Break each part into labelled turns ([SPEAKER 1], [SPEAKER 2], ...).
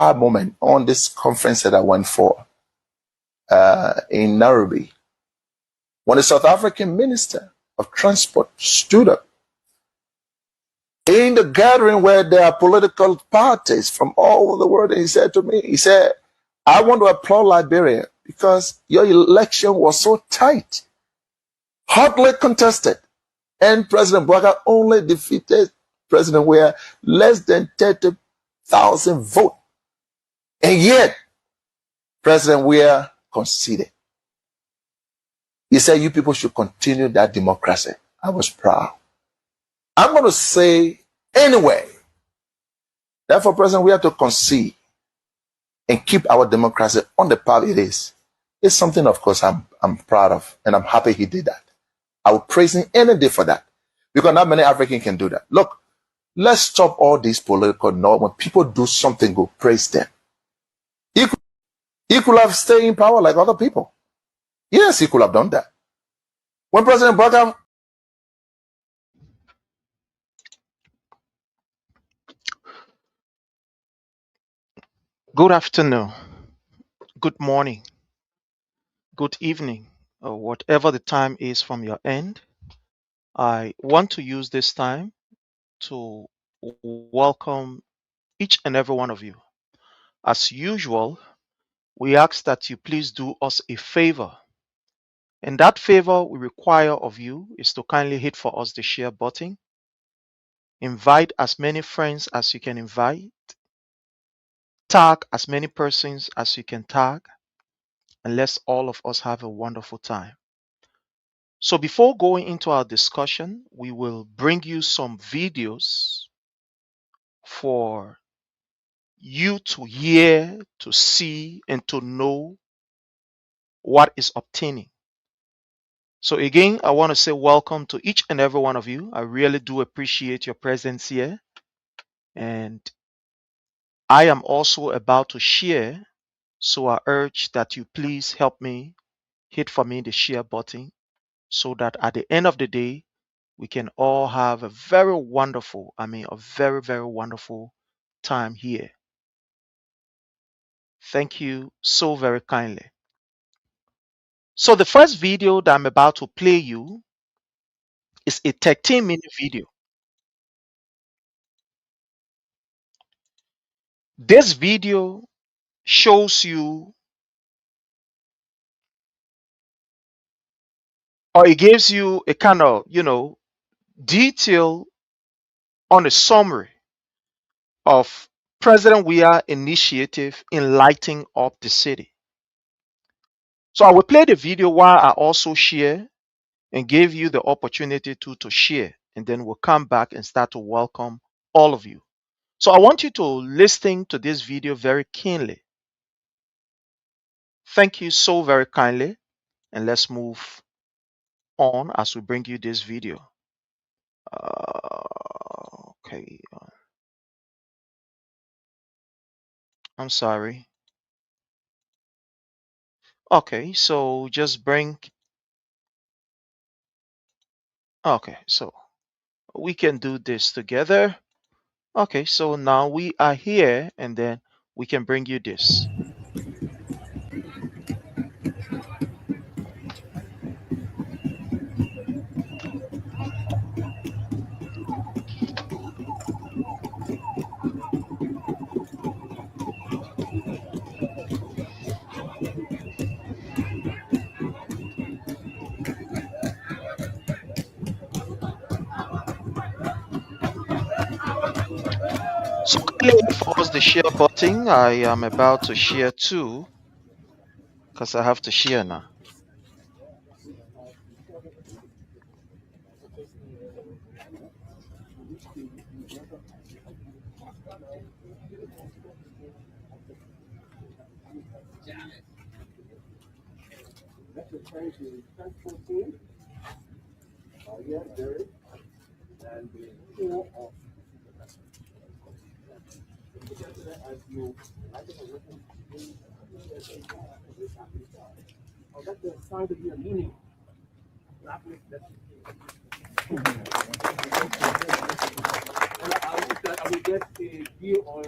[SPEAKER 1] moment on this conference that I went for in Nairobi, when the South African Minister of Transport stood up in the gathering where there are political parties from all over the world, and he said to me, he said, I want to applaud Liberia because your election was so tight, hotly contested, and President BOAKAI only defeated President Weah less than 30,000 votes. And yet, President Weah conceded. He said, you people should continue that democracy. I was proud. I'm going to say anyway, therefore, President, we have to concede and keep our democracy on the path it is. It's something, of course, I'm proud of, and I'm happy he did that. I will praise him any day for that, because not many Africans can do that. Look, let's stop all these political noise. When people do something good, praise them. He could have stayed in power like other people. Yes, he could have done that. When President BOAKAI...
[SPEAKER 2] Good afternoon, good morning, good evening, or whatever the time is from your end. I want to use this time to welcome each and every one of you. As usual, we ask that you please do us a favor. And that favor we require of you is to kindly hit for us the share button. Invite as many friends as you can invite. Tag as many persons as you can tag. And let's all of us have a wonderful time. So before going into our discussion, we will bring you some videos for you to hear, to see, and to know what is obtaining. So again, I want to say welcome to each and every one of you. I really do appreciate your presence here. And I am also about to share, so I urge that you please help me hit for me the share button so that at the end of the day, we can all have a very wonderful, a very, very wonderful time here. Thank you so very kindly. So the first video that I'm about to play you is a 13-minute video. This video shows you, or it gives you a kind of, detail on a summary of President Weah initiative in lighting up the city. So I will play the video while I also share and give you the opportunity to share, and then we'll come back and start to welcome all of you. So I want you to listen to this video very keenly. Thank you so very kindly, and let's move on as we bring you this video. Okay, I'm sorry. Okay, so just bring, okay, so we can do this together. Okay, so now we are here, and then we can bring you this. So kindly hit for us the share button. I am about to share too, because I have to share now.
[SPEAKER 3] I will get a view on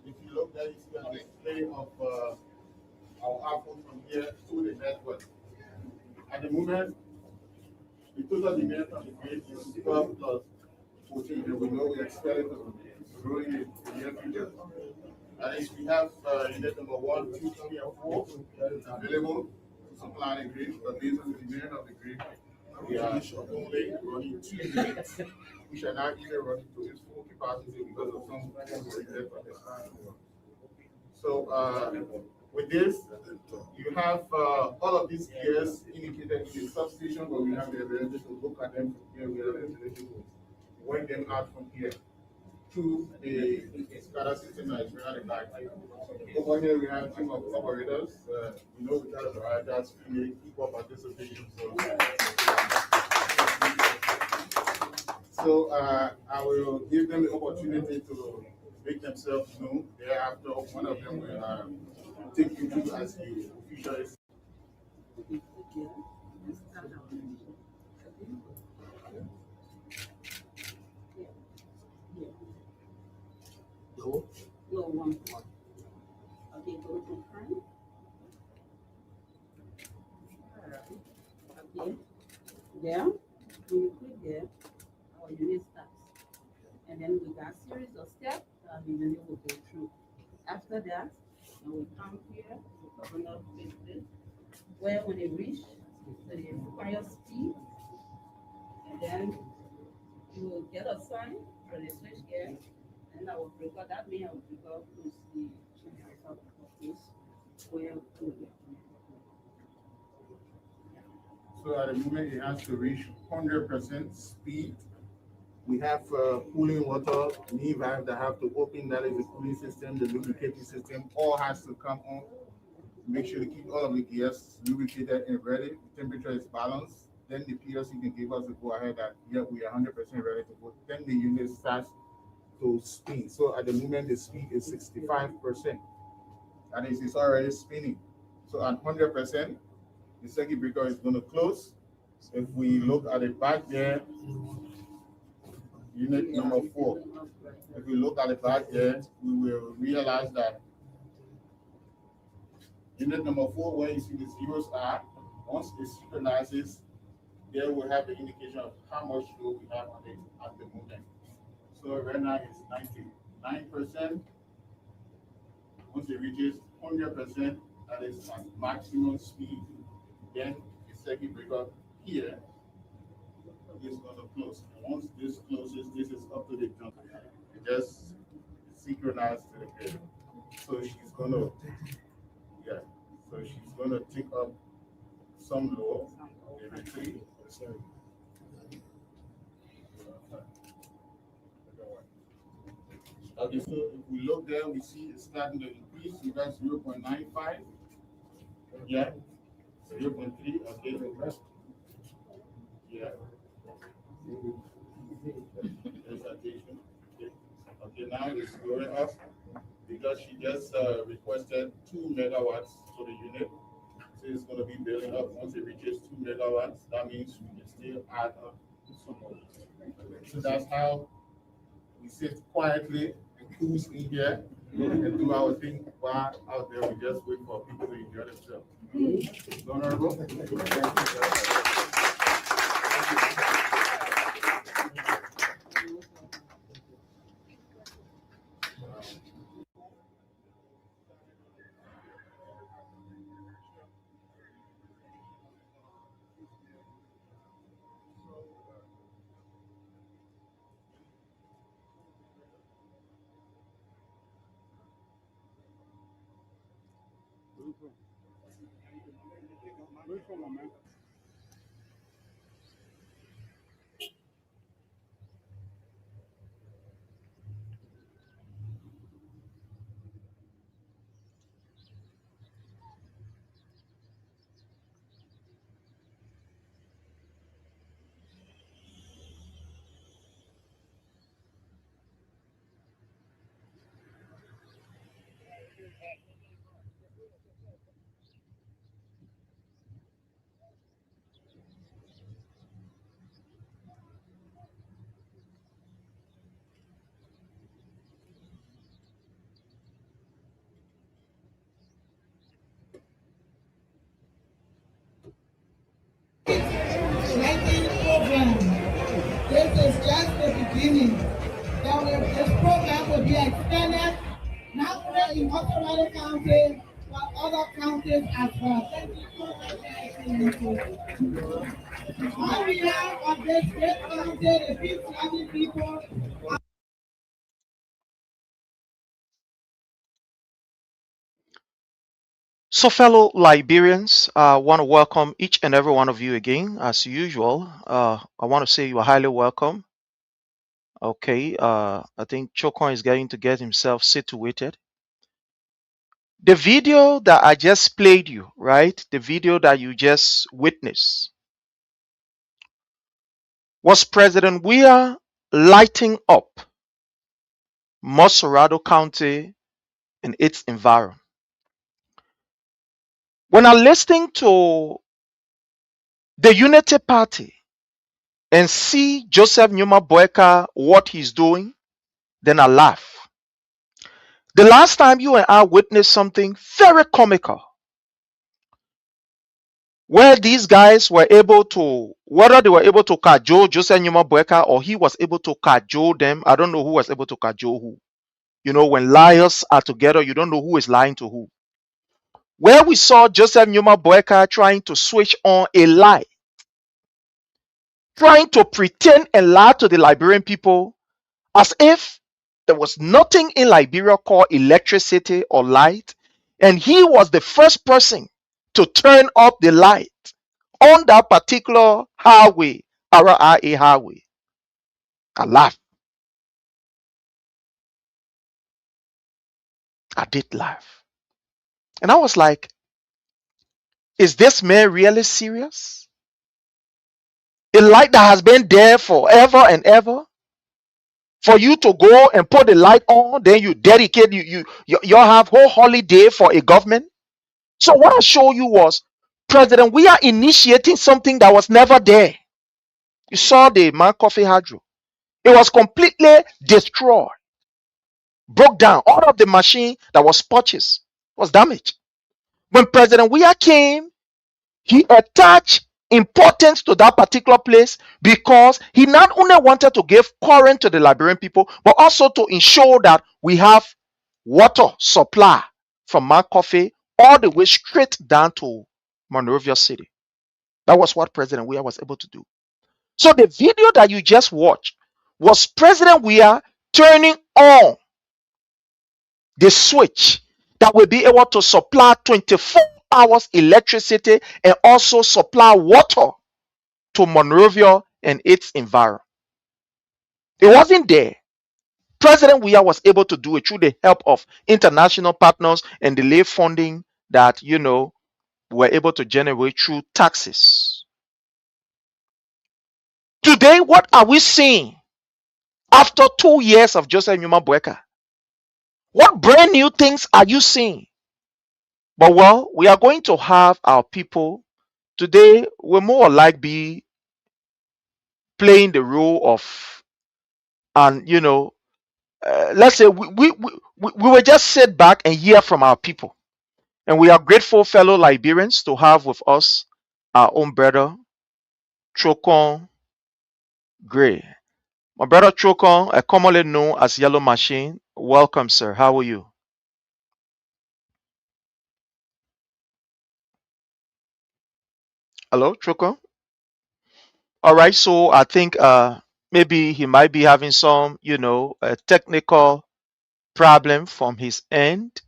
[SPEAKER 3] If you look there, you see a display of our output from here to the network. At the moment, the total demand from the grid is 12 plus 14, and we know we expect it to grow in the near future. And if we have unit number 1, 2, 3, and 4 that is available to supply the grid, but based on the demand of the grid, we are only running 2 units. We shall not even run to its full capacity because of some reason for this time. So with this, you have all of these gears indicated in the substation, but we have the ability to look at them from here. We have the ability to work them out from here to the SCADA system that is running the back. Over here, we have a team of operators. We know we got a that's equal participation. So I will give them the opportunity to make themselves known. Thereafter, one of them will take you through as the official.
[SPEAKER 4] Go one more. Okay, go to front. Okay, there. When you click there, our unit starts. And then we got a series of steps that the unit will go through. After that, we come here to governor this, where when it reach the required speed, and then you will get a sign for the switch gear, and I will breaker that means I will breaker close the this where
[SPEAKER 3] So at the moment, it has to reach 100% speed We have cooling water, knee valve that have to open, that is the cooling system, the lubricating system, all has to come on. Make sure to keep all of the gears lubricated and ready. The temperature is balanced. Then the PLC can give us a go ahead that yeah, we are 100% ready to go. Then the unit starts to spin. So at the moment, the speed is 65%. That is, it's already spinning. So at 100%, the circuit breaker is going to close. If we look at the back there, unit number 4. If we look at the back there, we will realize that unit number 4, where you see the zeros are, once it synchronizes, there will have the indication of how much load we have on it at the moment. So right now it's 99%. Once it reaches 100%, that is at maximum speed, then the circuit breaker here is going to close. And once this closes, this is up to the jump. It just synchronized to the grid. So she's going to, yeah, so she's going to take up some load every 3. Okay, so if we look there, we see it's starting to increase. You got 0.95. Yeah. 0.3. Okay. Yeah. Presentation. Okay. Okay, now it's going up because she just requested 2 megawatts for the unit. So it's going to be building up. Once it reaches 2 megawatts, that means we can still add up some more. So that's how we sit quietly and cruise in here and do our thing while out there we just wait for people to enjoy themselves. Honorable.
[SPEAKER 5] Lighting program. This is just the beginning. This program will be extended not only in Colorado County, but other counties as well. Thank you so much. On behalf of this great county, the peace-loving people.
[SPEAKER 2] So, fellow Liberians, I want to welcome each and every one of you again, as usual. I want to say you are highly welcome. Okay, I think Chokon is getting to get himself situated. The video that I just played you, right? The video that you just witnessed was President Weah lighting up Mosorado County and its environment. When I listening to the Unity Party and see Joseph Nyuma Boeka, what he's doing, then I laugh. The last time you and I witnessed something very comical, where these guys were able to, whether they were able to cajole Joseph Nyuma Boeka or he was able to cajole them, I don't know who was able to cajole who. You know, when liars are together, you don't know who is lying to who. Where we saw Joseph Nyuma Boeka trying to switch on a lie, trying to pretend and lie to the Liberian people as if there was nothing in Liberia called electricity or light, and he was the first person to turn up the light on that particular highway, RIA highway. I laughed. I did laugh. And I was like, is this man really serious? A light that has been there forever and ever, for you to go and put the light on, then you dedicate, you have whole holiday for a government. So what I showed you was, President, we are initiating something that was never there. You saw the Man Coffee Hydro. It was completely destroyed, broke down. All of the machine that was purchased was damaged. When President Weah came, he attached importance to that particular place because he not only wanted to give current to the Liberian people, but also to ensure that we have water supply from Mount Coffee all the way straight down to Monrovia City. That was what President Weah was able to do. So the video that you just watched was President Weah turning on the switch that will be able to supply 24 hours electricity and also supply water to Monrovia and its environment. It wasn't there. President Weah was able to do it through the help of international partners and the lay funding that, were able to generate through taxes. Today, what are we seeing after 2 years of Joseph Numa BOAKAI? What brand new things are you seeing? But well, we are going to have our people today. We're more like be playing the role of, and let's say we will just sit back and hear from our people. And we are grateful, fellow Liberians, to have with us our own brother, Chokon Gray. My brother Chokon, commonly known as Yellow Machine. Welcome, sir. How are you? Hello, Chokon? All right, so I think maybe he might be having some, technical problem from his end.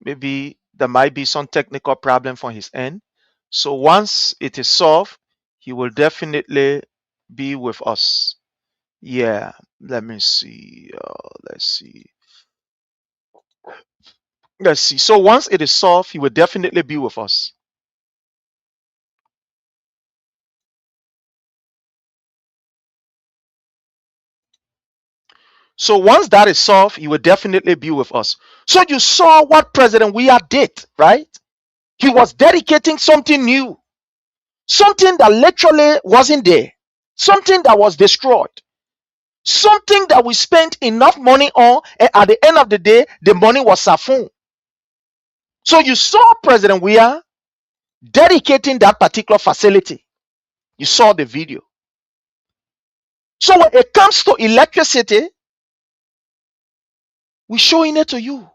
[SPEAKER 2] Maybe there might be some technical problem from his end. So once it is solved, he will definitely be with us. Yeah, let me see. Let's see. Let's see. So once it is solved, he will definitely be with us. So once that is solved, he will definitely be with us. So you saw what President Weah did, right? He was dedicating something new, something that literally wasn't there, something that was destroyed, something that we spent enough money on, and at the end of the day, the money was safoon. So you saw President Weah dedicating that particular facility. You saw the video. So when it comes to electricity, we're showing it to you.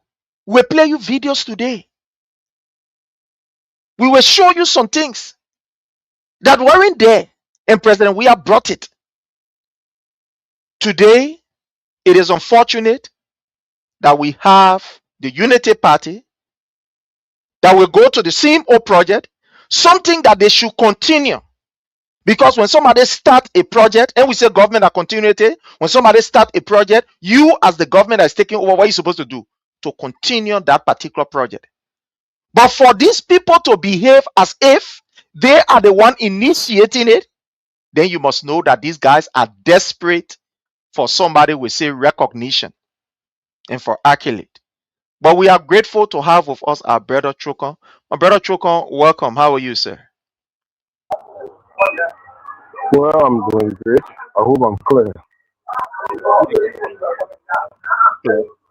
[SPEAKER 2] We'll play you videos today. We will show you some things that weren't there, and President Weah brought it. Today, it is unfortunate that we have the Unity Party that will go to the CMO project, something that they should continue. Because when somebody start a project, and we say government are continuity, when somebody start a project, you as the government that is taking over, what are you supposed to do? To continue that particular project. But for these people to behave as if they are the one initiating it, then you must know that these guys are desperate for somebody with say recognition and for accolade. But we are grateful to have with us our brother Chokon. My brother Chokon, welcome. How are you, sir?
[SPEAKER 6] Well, I'm doing great. I hope I'm clear.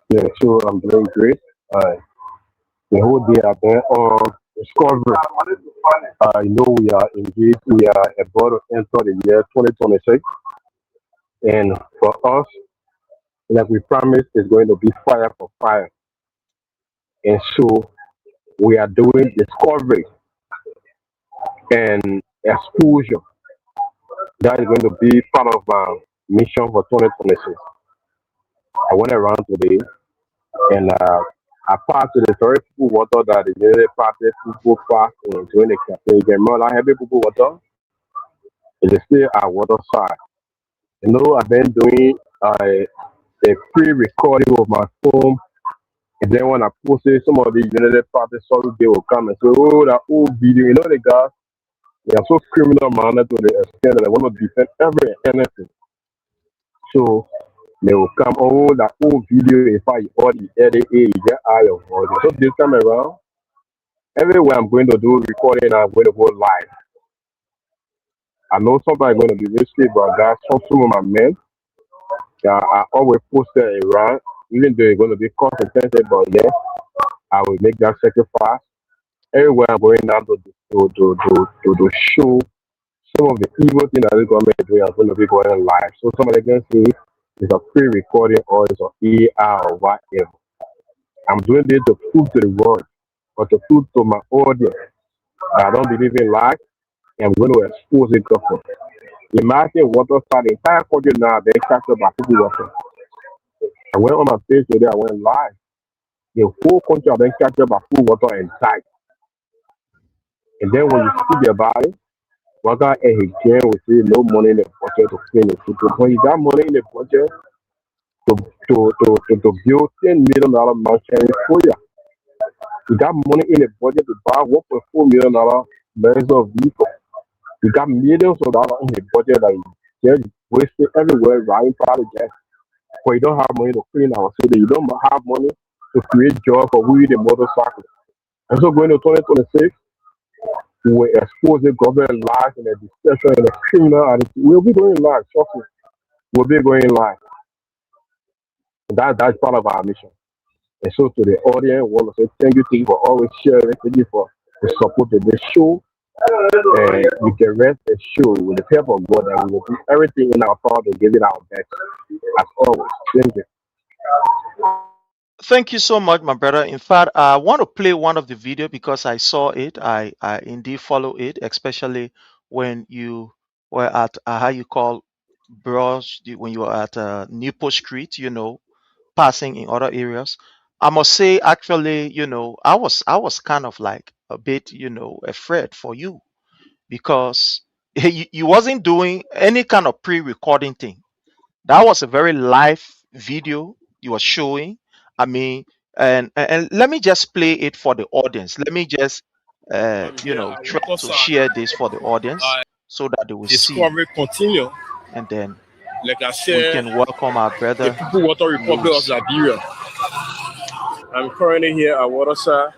[SPEAKER 6] Yeah, sure, I'm doing great. The whole day I've been on discovery. We are engaged. We are about to enter the year 2026. And for us, like we promised, it's going to be fire for fire. And so we are doing discovery and exposure. That is going to be part of our mission for 2026. I went around today and I passed to the very people water that the Unity Party people pass and during the campaign. You can remember heavy people water. It is still our water side. You know, I've been doing a pre-recording of my phone, and then when I post it, some of the United Party sorry they will come and say, "Oh, that old video." You know, the guys they are so criminal-minded to the extent that they want to defend every anything. So they will come, "Oh, that old video, if I already edit it, you get eye of all." So this time around, everywhere I'm going to do recording, I'm going to go live. I know sometimes going to be risky, but guys, some of my men, I always post it around, even though it's going to be cost intensive, but yeah, I will make that sacrifice. Everywhere I'm going now to show some of the evil things that the government is doing, I'm going to be going live. So somebody can see it's a pre-recording or it's an AI or whatever. I'm doing this to prove to the world or to prove to my audience that I don't believe in lies. I'm going to expose it. Imagine water started the entire country now, they captured by people water. I went on my page today, I went live. The whole country have been captured by food water and died. And then when you speak about it, one guy and his gang will say no money in the budget to clean it. So when you got money in the budget to build $10 million mansion for you, you got money in the budget to buy $1.4 million millions of vehicles. You got millions of dollars in the budget that you just wasted everywhere, right? Probably just. But you don't have money to clean our city. You don't have money to create jobs for we the motorcycles. And so going to 2026, we will expose the government lies and the deception and the criminal attitude. We'll be going live, trust me. We'll be going live. And that's part of our mission. And so to the audience, I want to say thank you for always sharing. Thank you for the support of this show. And you can rest assured with the help of God that we will do everything in our power to give it our best. As always. Thank you.
[SPEAKER 2] Thank you so much, my brother. In fact, I want to play one of the video because I saw it. I indeed follow it, especially when you were at how you call bros when you were at Newport Street, passing in other areas. I must say, actually, I was kind of like a bit, afraid for you because you wasn't doing any kind of pre-recording thing. That was a very live video you were showing. I mean, and let me just play it for the audience. Let me just try to share this for the audience so that they will see,
[SPEAKER 7] Discovery continue.
[SPEAKER 2] and then
[SPEAKER 7] Like I
[SPEAKER 2] we
[SPEAKER 7] said,
[SPEAKER 2] can welcome our
[SPEAKER 7] the
[SPEAKER 2] brother
[SPEAKER 7] People Water Republic of
[SPEAKER 2] Louis.
[SPEAKER 7] Liberia. I'm currently here at Waterside,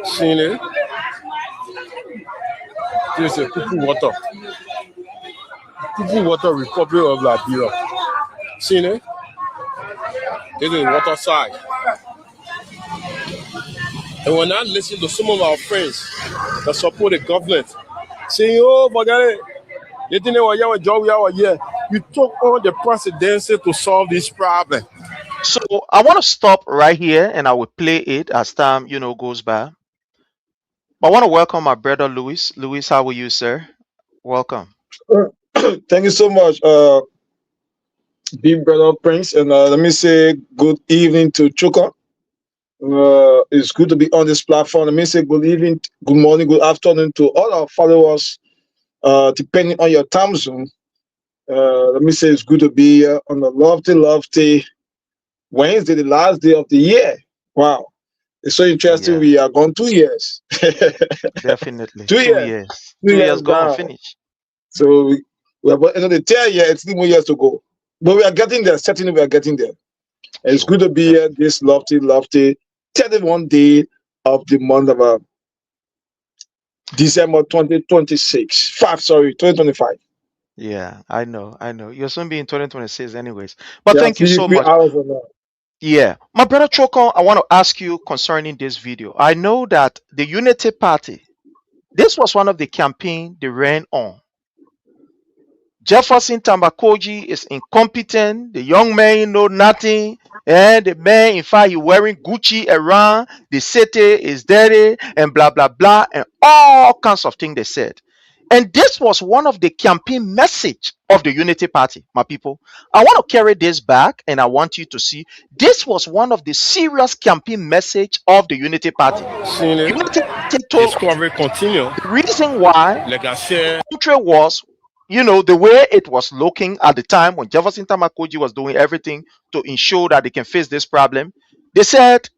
[SPEAKER 7] seeing it. This is the People Water Republic of Liberia. Seeing it? This is Waterside. And when I listen to some of our friends that support the government, saying, "Oh, forget it. They think they were here, job we are here." You took on the presidency to solve this problem.
[SPEAKER 2] So I want to stop right here and I will play it as time goes by. But I want to welcome my brother Louis. Louis, how are you, sir? Welcome.
[SPEAKER 8] Thank you so much, big brother Prince. And let me say good evening to Chuka. It's good to be on this platform. Let me say good evening, good morning, good afternoon to all our followers, depending on your time zone. Let me say it's good to be here on the lofty Wednesday, the last day of the year. Wow. It's so interesting.
[SPEAKER 2] Yeah,
[SPEAKER 8] We are gone 2 years.
[SPEAKER 2] definitely.
[SPEAKER 8] 2
[SPEAKER 2] 2
[SPEAKER 8] years.
[SPEAKER 2] years.
[SPEAKER 8] 2
[SPEAKER 2] 2
[SPEAKER 8] years
[SPEAKER 2] years gone,
[SPEAKER 8] now.
[SPEAKER 2] finish.
[SPEAKER 8] So we are about the 10th year. It's 3 more years to go. But we are getting there. Certainly we are getting there. It's
[SPEAKER 2] Sure.
[SPEAKER 8] good to be here this lofty 31 day of the month of December 2026. 2025.
[SPEAKER 2] Yeah, I know. You'll soon be in 2026 anyways. But
[SPEAKER 8] Yeah,
[SPEAKER 2] thank you so
[SPEAKER 8] three
[SPEAKER 2] much.
[SPEAKER 8] hours from now.
[SPEAKER 2] Yeah. My brother Choko, I want to ask you concerning this video. I know that the Unity Party, this was one of the campaign they ran on. Jefferson Tambakoji is incompetent. The young man know nothing. And the man, in fact, he wearing Gucci around. The city is dirty and blah, blah, blah. And all kinds of things they said. And this was one of the campaign message of the Unity Party, my people. I want to carry this back and I want you to see this was one of the serious campaign message of the Unity Party.
[SPEAKER 7] Seeing it?
[SPEAKER 2] Unity Party told us
[SPEAKER 7] Discovery continue.
[SPEAKER 2] the reason why
[SPEAKER 7] Like I said,
[SPEAKER 2] country was the way it was looking at the time when Jefferson Tamakoji was doing everything to ensure that they can face this problem, they said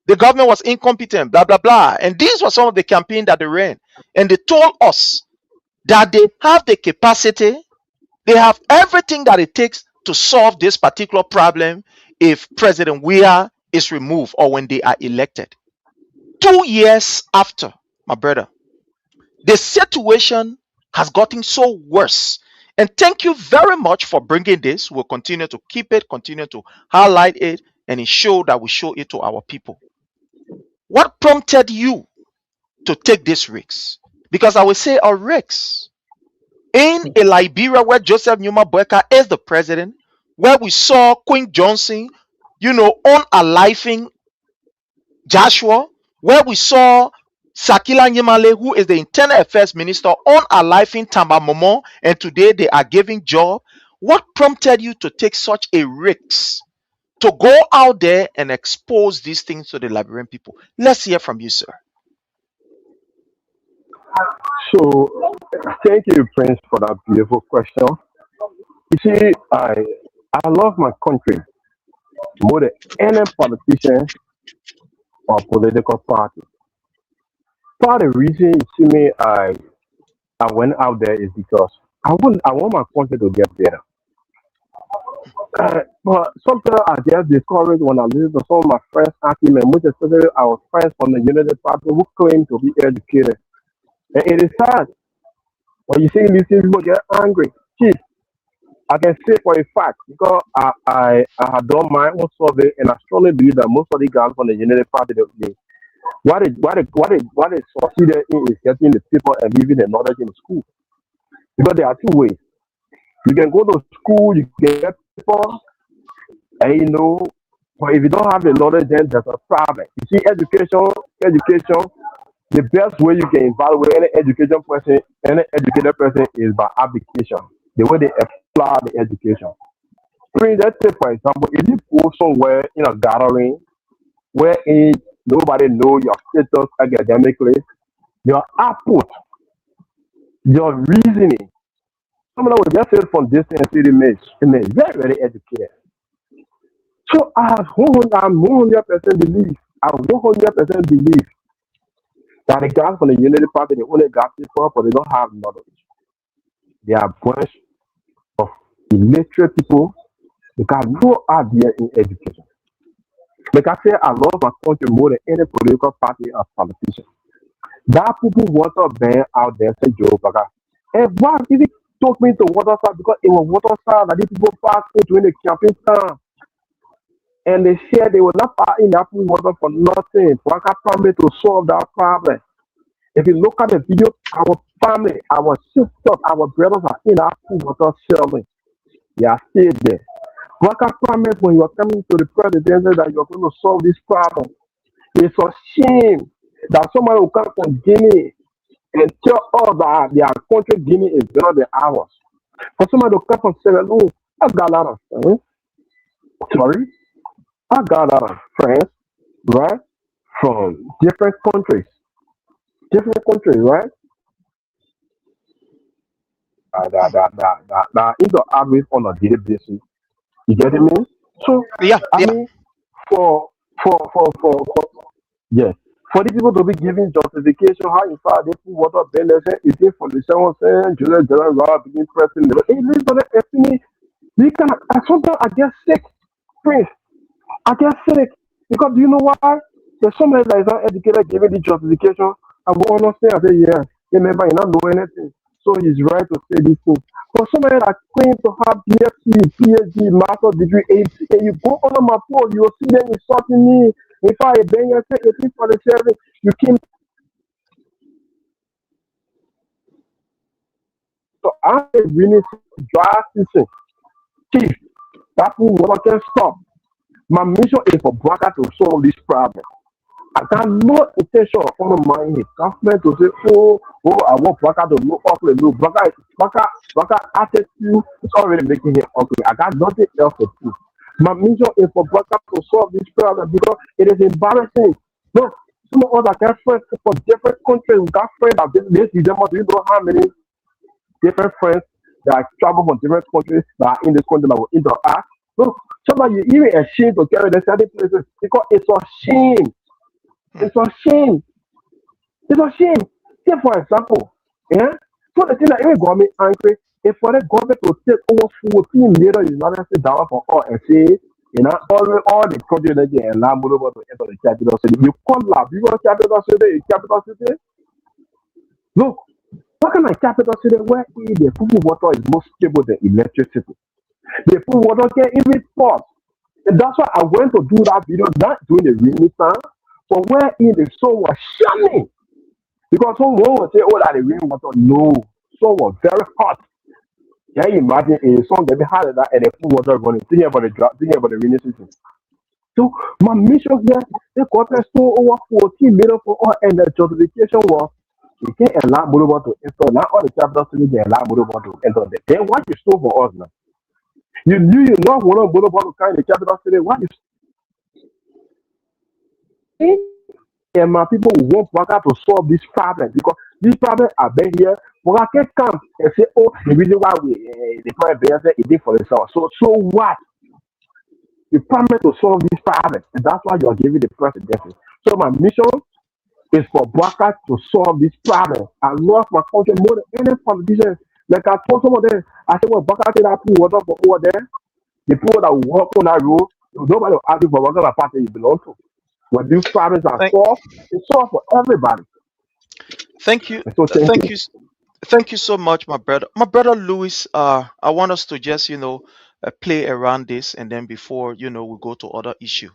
[SPEAKER 2] the government was incompetent, blah, blah, blah. And these were some of the campaign that they ran. And they told us that they have the capacity, they have everything that it takes to solve this particular problem if President Weah is removed or when they are elected. 2 years after, my brother, the situation has gotten so worse. And thank you very much for bringing this. We'll continue to keep it, continue to highlight it, and ensure that we show it to our people. What prompted you to take this risk? Because I will say a risk. In a Liberia where Joseph Numa BOAKAI is the president, where we saw Queen Johnson, unaliving Joshua, where we saw Sakila Nyemale, who is the Internal Affairs Minister, unaliving Tamba Momo, and today they are giving job. What prompted you to take such a risk to go out there and expose these things to the Liberian people? Let's hear from you, sir.
[SPEAKER 6] So, thank you, Prince, for that beautiful question. You see, I love my country more than any politician or political party. Part of the reason you see me, I went out there is because I want my country to get better. But sometimes I get discouraged when I listen to some of my friends asking me, most especially our friends from the United Party who claim to be educated. And it is sad when you see these people get angry. Chief, I can say for a fact because I have done my own survey and I strongly believe that most of the guys from the United Party, what they succeeded in is getting the people and giving the knowledge in school. Because there are two ways. You can go to school, you can get people, and but if you don't have the knowledge, then there's a problem. You see, education, the best way you can evaluate any educated person is by application, the way they apply the education. Let's say, for example, if you go somewhere in a gathering where nobody knows your status academically, your output, your reasoning, someone will just say from distance see the image, very, very educated. So I'm 100% believe that the guys from the Unity Party, they only got people, but they don't have knowledge. They are a bunch of illiterate people. They got no idea in education. Like I said, I love my country more than any political party or politician. That people want to ban out there say Joe Baga. And why did he took me to Waterside? Because it was Waterside that these people passed into in the campaign time. And they said they will not buy in Apple water for nothing. Waka promised to solve that problem. If you look at the video, our family, our sisters, our brothers are in Apple water selling. They are still there. Waka promised when you are coming to the presidency that you are going to solve this problem. It's a shame that somebody will come from Guinea and tell us that their country Guinea is better than ours. For somebody to come from Sierra Leone, I've got a lot of friends. Sorry. I got a lot of friends, right, from different countries, right? That interact with on a daily basis. You get me? So
[SPEAKER 2] Yeah.
[SPEAKER 6] I mean, for yes, for the people to be giving justification how in fact they put water balance, it is for the 7 July General being president. Hey, listen, we can. Sometimes I get sick, Prince. I get sick because do you know why? There's somebody that is not educated giving the justification. I will understand. I say, yeah, remember, you don't know anything. So he's right to say this thing. For somebody that claims to have PhD, master's degree, and you go under my post, you will see them insulting me. If I bang you say 1847, you came. So I'm really dry season. Chief, that water can stop. My mission is for BOAKAI to solve this problem. I got no intention of undermining the government to say, I want BOAKAI to look ugly. No, BOAKAI attitude is already making him ugly. I got nothing else to do. My mission is for BOAKAI to solve this problem because it is embarrassing. Look, some of us are friends from different countries. We got friends that this December, do you know how many different friends that travel from different countries that are in this country that will interact. So sometimes you even ashamed to carry the certain places because it's a shame.
[SPEAKER 2] Hmm.
[SPEAKER 6] It's a shame. It's a shame. Say for example, yeah. So the thing that even got me angry is for the government to take over 14 million United States dollars for all and say, all the countries that get allowed over to enter the capital city. You call that because capital city is capital city. Look, what kind of capital city where the food water is more stable than electricity? The food water can even spot. And that's why I went to do that video, not during the rainy time, but where the sun was shining. Because someone will say, oh, that the rainwater. No, sun was very hot. Can you imagine a sun that be hotter than and the food water running? Thinking about the drought, thinking about the rainy season. So my mission here, the government stole over 14 million for all, and the justification was you can't allow Boulevard to enter. Not all the capital cities can allow Boulevard to enter there. Then why you stole for us now? You knew you not want Boulevard to carry the capital city. Why you stole? And my people want Waka to solve this problem because these problems are been here. Waka can't come and say, oh, the reason why the private bear it did for themselves. So what? The problem to solve this problem, and that's why you are giving the presidency. So my mission is for Waka to solve this problem. I love my country more than any politician. Like I told some of them, I said, well, Waka did that pool water for over there. The people that walk on that road, nobody will ask you for what kind of party you belong to. When these problems are
[SPEAKER 2] Thank,
[SPEAKER 6] solved, it's solved for everybody.
[SPEAKER 2] thank you,
[SPEAKER 6] And so thank
[SPEAKER 2] thank
[SPEAKER 6] you.
[SPEAKER 2] you, thank you so much, my brother. My brother Louis. I want us to just play around this, and then before we go to other issue.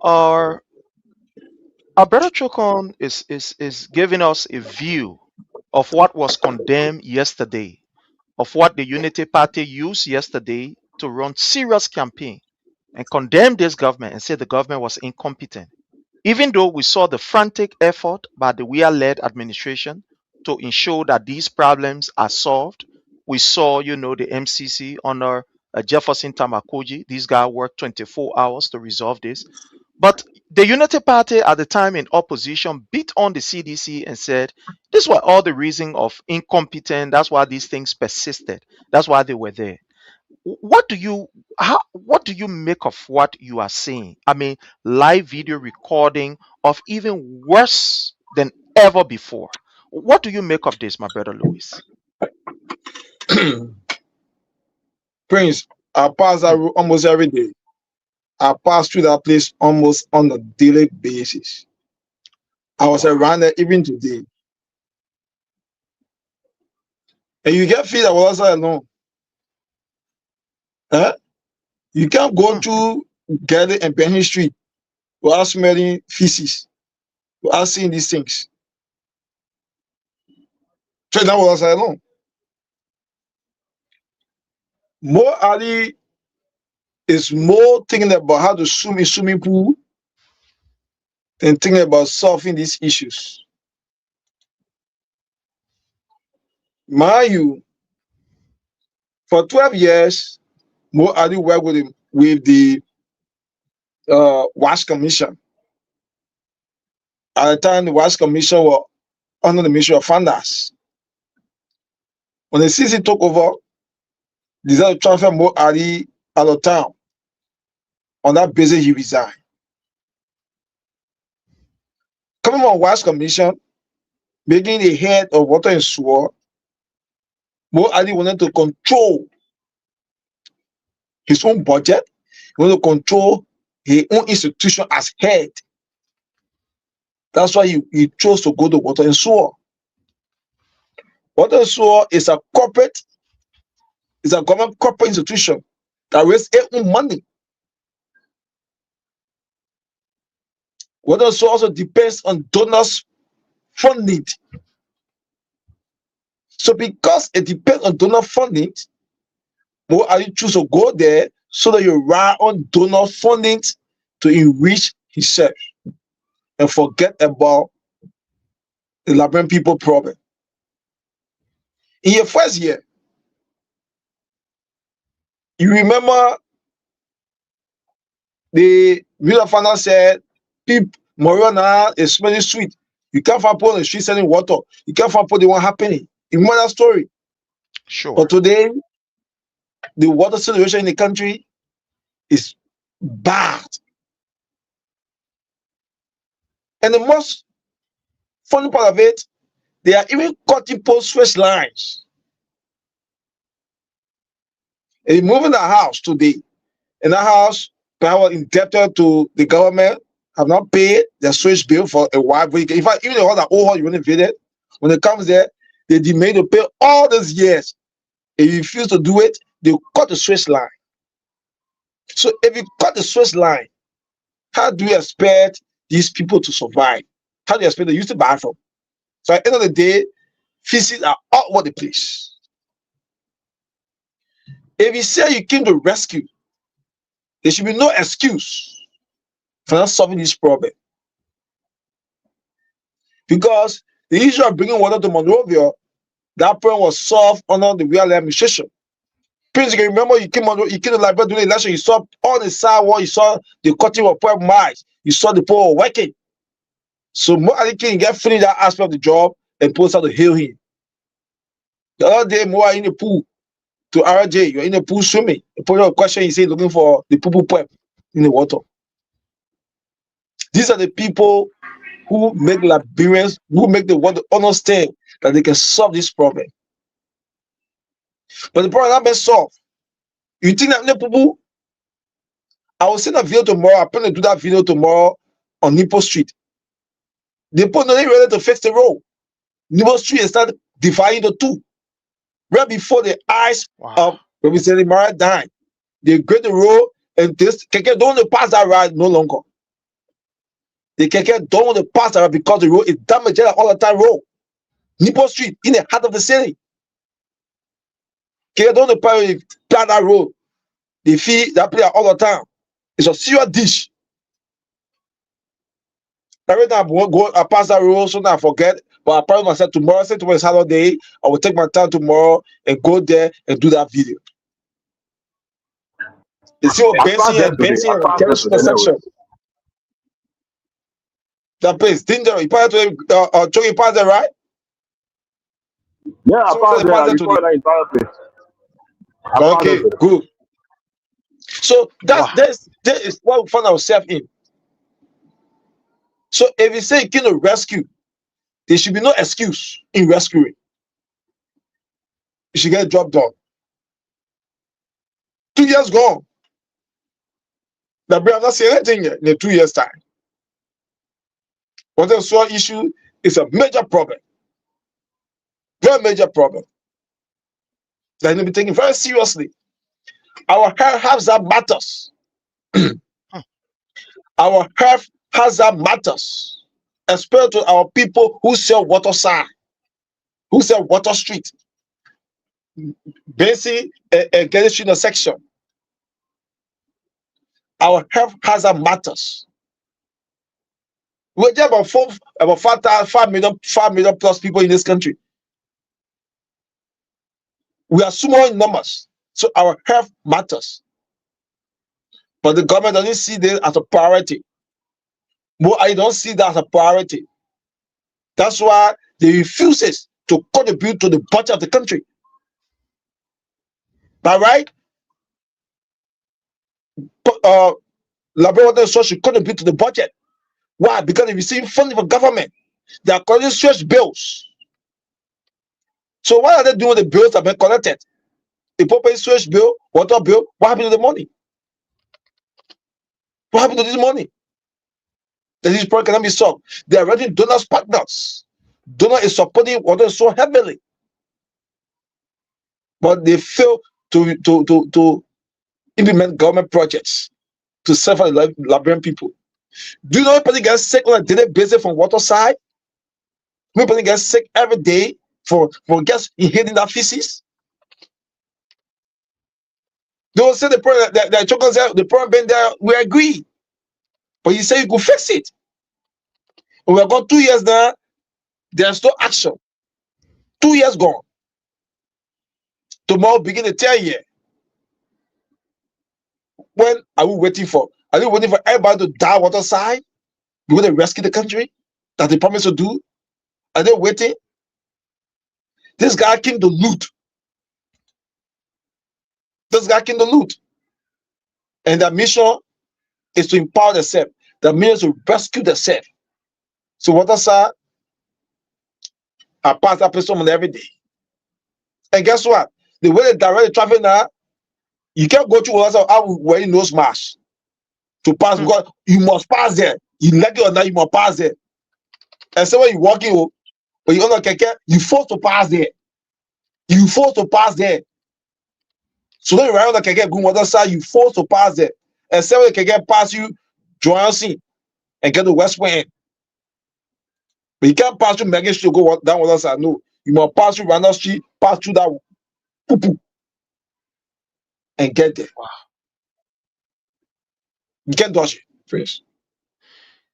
[SPEAKER 2] Our our brother Chokon is giving us a view of what was condemned yesterday, of what the Unity Party used yesterday to run serious campaign and condemn this government and say the government was incompetent. Even though we saw the frantic effort by the Weah-led administration to ensure that these problems are solved, we saw, the MCC under Jefferson Tamakoji. This guy worked 24 hours to resolve this. But the Unity Party at the time in opposition beat on the CDC and said these were all the reason of incompetent. That's why these things persisted. That's why they were there. What do you make of what you are seeing? I mean, live video recording of even worse than ever before. What do you make of this, my brother Louis?
[SPEAKER 8] Prince, I pass that
[SPEAKER 2] Hmm.
[SPEAKER 8] road almost every day. I pass through that place almost on a daily basis. I was
[SPEAKER 2] Wow.
[SPEAKER 8] around there even today. And you get feel that was also alone. Huh? You can't go
[SPEAKER 2] Hmm.
[SPEAKER 8] through Galley and Benny Street without smelling feces, without seeing these things. So that was alone. More Ali is more thinking about how to swim in swimming pool than thinking about solving these issues. Mind you, for 12 years, Mo Ali worked with the WASH Commission. At the time, the WASH Commission was under the Ministry of Finance. When the CC took over, decided to transfer Mo Ali out of town. On that basis, he resigned. Coming from WASH Commission, being the head of Water and Sewer, Mo Ali wanted to control his own budget. He wanted to control his own institution as head. That's why he chose to go to Water and Sewer. Water and Sewer is a government corporate institution that raises its own money. Water and Sewer also depends on donors' funding. So because it depends on donor funding, Mo Ali choose to go there so that you rely on donor funding to enrich himself and forget about the Liberian people problem. In your first year, you remember the Minister of Finance said, Morona is smelling sweet. You can't find people on the street selling water. You can't find people, they won't happening. You remember that story?
[SPEAKER 2] Sure.
[SPEAKER 8] But today, the water situation in the country is bad. And the most funny part of it, they are even cutting post-switch lines. And moving the house today, and that house, power indebted to the government, have not paid their switch bill for a while. In fact, even the one that old you renovated, when it comes there, they demand to pay all these years. If you refuse to do it, they cut the switch line. So if you cut the switch line, how do you expect these people to survive? How do you expect they use the bathroom? So at the end of the day, feces are all over the place. If you say you came to rescue, there should be no excuse for not solving this problem. Because the issue of bringing water to Monrovia, that problem was solved under the real administration. Prince, you can remember you came to Liberia during the election, you saw on the sidewalk, you saw the cutting of pipe mines, you saw the people working. So more I can get finished that aspect of the job and post out to heal him. The other day, more in the pool to RJ, you're in the pool swimming. You put a question, you say looking for the poo pipe in the water. These are the people who make Liberians, who make the world understand that they can solve this problem. But the problem not been solved. You think that people, I will send a video tomorrow, I plan to do that video tomorrow on Nipo Street. They put no ready to fix the road. Nipo Street is start dividing the two. Right before the eyes of Representative Mara died, they grade the road and this Keke don't want to pass that ride no longer. The Keke don't want to pass that ride because the road is damaged all the time road. Nipo Street in the heart of the city. Keke don't want to plan that road. They feel that play all the time. It's a serious dish. Every time I pass that road, so now I forget. But I promise myself tomorrow, say tomorrow is holiday, I will take my time tomorrow and go there and do that video. You see what Benson and Kerry's section. That place, dangerous. You pass to Chogi pass there, right?
[SPEAKER 6] Yeah, I passed there. You entire place.
[SPEAKER 8] Okay, good. So that is what we found ourselves in. So if you say you came to rescue, there should be no excuse in rescuing. You should get a job done. 2 years gone. The brand not saying anything yet in the 2 years' time. Water soil issue is a major problem. Very major problem. That need to be taken very seriously. Our health hazard matters. Our health hazard matters. Especially to our people who sell water side, who sell water street. Basically, get in a section. Our health hazard matters. We're just about 5 million plus people in this country. We are small in numbers, so our health matters. But the government doesn't see this as a priority. Well, I don't see that as a priority. That's why they refuses to contribute to the budget of the country. But right? Laboratory Research should contribute to the budget. Why? Because they receive funding from government. They are collecting stretch bills. So what are they doing with the bills that have been collected? The property switch bill, water bill, what happened to the money? What happened to this money? That this problem cannot be solved. They are running donors partners. Donor is supporting water so heavily. But they fail to implement government projects to serve the Liberian people. Do you know anybody gets sick on a daily basis from water side? Anybody gets sick every day for just inhaling that feces? They will say the problem that chokers the problem been there, we agree. But you say you could fix it. We have got 2 years now, there's no action. 2 years gone. Tomorrow begin the 10th year. When are we waiting for? Are we waiting for everybody to die water side? We're going to rescue the country that they promised to do? Are they waiting? This guy came to loot. This guy came to loot. And their mission is to empower themselves. The mission is to rescue themselves. So what I say, I pass that person every day. And guess what? The way they direct the traffic now, you can't go through wearing nose mask to pass because you must pass there. You like it or not, you must pass there. And so when you walk in, when you on a keke, you forced to pass there. You forced to pass there. So when you ride on the keke, go on the other side, you forced to pass there. And so when the keke pass you, join and get to West Point. But you can't pass through Megan Street to go down one side. No, you must pass through Randall Street, pass through that poo and get there.
[SPEAKER 2] Wow.
[SPEAKER 8] You can't dodge it, please.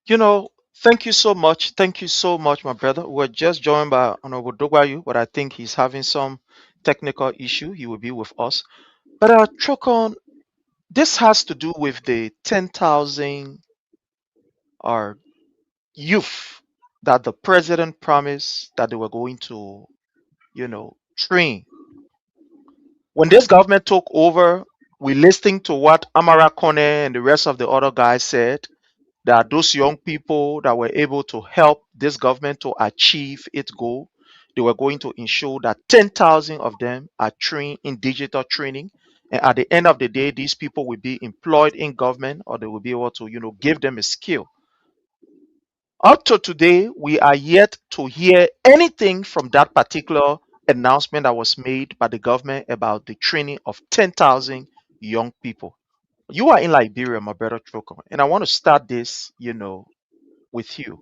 [SPEAKER 2] You know, thank you so much. Thank you so much, my brother. We're just joined by Honorable Dogwayu, but I think he's having some technical issue. He will be with us. But Chokon, this has to do with the 10,000 or youth that the president promised that they were going to, train. When this government took over, we listening to what Amara Kone and the rest of the other guys said, that those young people that were able to help this government to achieve its goal, they were going to ensure that 10,000 of them are trained in digital training. And at the end of the day, these people will be employed in government, or they will be able to, give them a skill. Up to today, we are yet to hear anything from that particular announcement that was made by the government about the training of 10,000 young people. You are in Liberia, my brother Troko, and I want to start this, with you.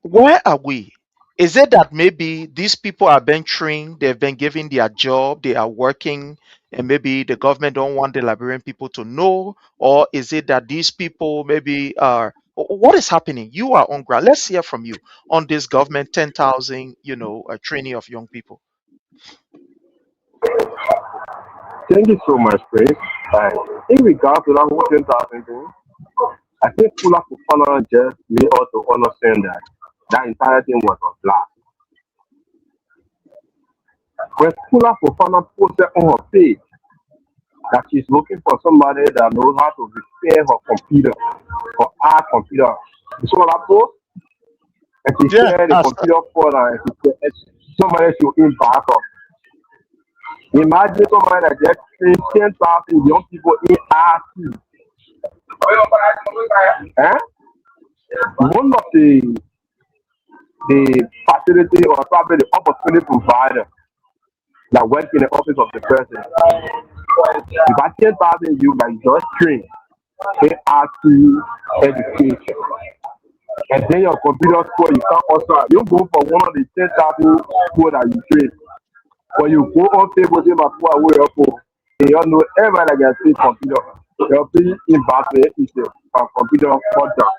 [SPEAKER 2] Where are we? Is it that maybe these people are being trained, they've been given their job, they are working, and maybe the government don't want the Liberian people to know? Or is it that these people maybe are what is happening? You are on ground. Let's hear from you on this government 10,000, training of young people.
[SPEAKER 6] Thank you so much, Chris. In regards to that whole 10,000 thing, I think Kula Fufana just made us to understand that that entire thing was a blast. When Kula Fufana posted on her page that she's looking for somebody that knows how to repair her computer, her our computer. You saw that post? And she
[SPEAKER 2] Yeah,
[SPEAKER 6] shared the computer for her and she said somebody should embark her. Imagine somebody that just trained 10,000 young people in RT. Eh? One of the facility or probably the opportunity provider that work in the office of the president. If I 10,000 you like just train in RT education. And then your computer score you can also you go for one of the 10,000 people that you train. When you go on table, they might put away your phone. And you know everybody that can see computer. You'll be in battery is a computer for that.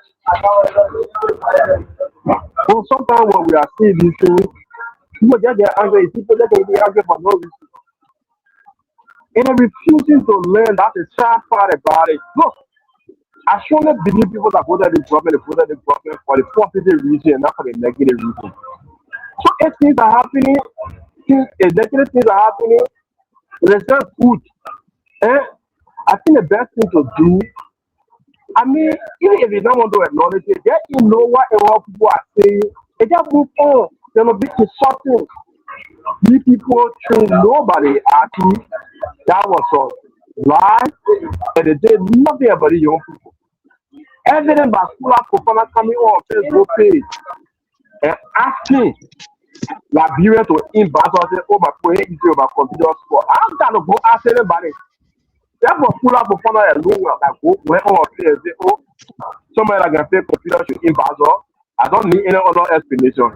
[SPEAKER 6] So sometimes when we are seeing these things, people just get angry. People just get angry for no reason. And they're refusing to learn. That's the sad part about it. Look, I strongly believe people that voted the government, for the positive reason and not for the negative reason. So if things are happening, executive things are happening, it's just good. And I think the best thing to do, I mean, even if you don't want to acknowledge it, just you know what people are saying, and just move on. There will be consulting. These people train nobody actually. That was a lie, and they did nothing about the young people. Evident by school coming on Facebook page and asking Liberia to invite us say, oh my boy, it's about computer sport. I'm trying to go ask anybody. Therefore, pull up upon a loan like went on and say, oh, somebody that can play computer should invite us. I don't need any other explanation.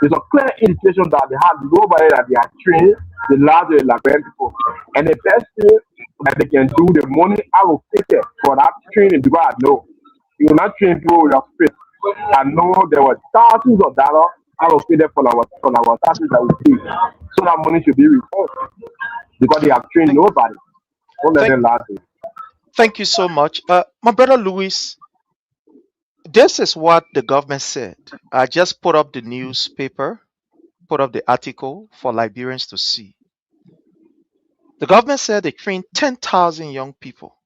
[SPEAKER 6] There's a clear indication that they have nobody that they are trained, the larger Liberian people. And the best thing that they can do, the money allocated for that training, because I know you will not train through your space. I know there were thousands of dollars allocated for our taxes that we pay. So that money should be returned because they have trained nobody. Don't let them laugh.
[SPEAKER 2] Thank you so much. My brother Louis, this is what the government said. I just put up the newspaper, put up the article for Liberians to see. The government said they trained 10,000 young people.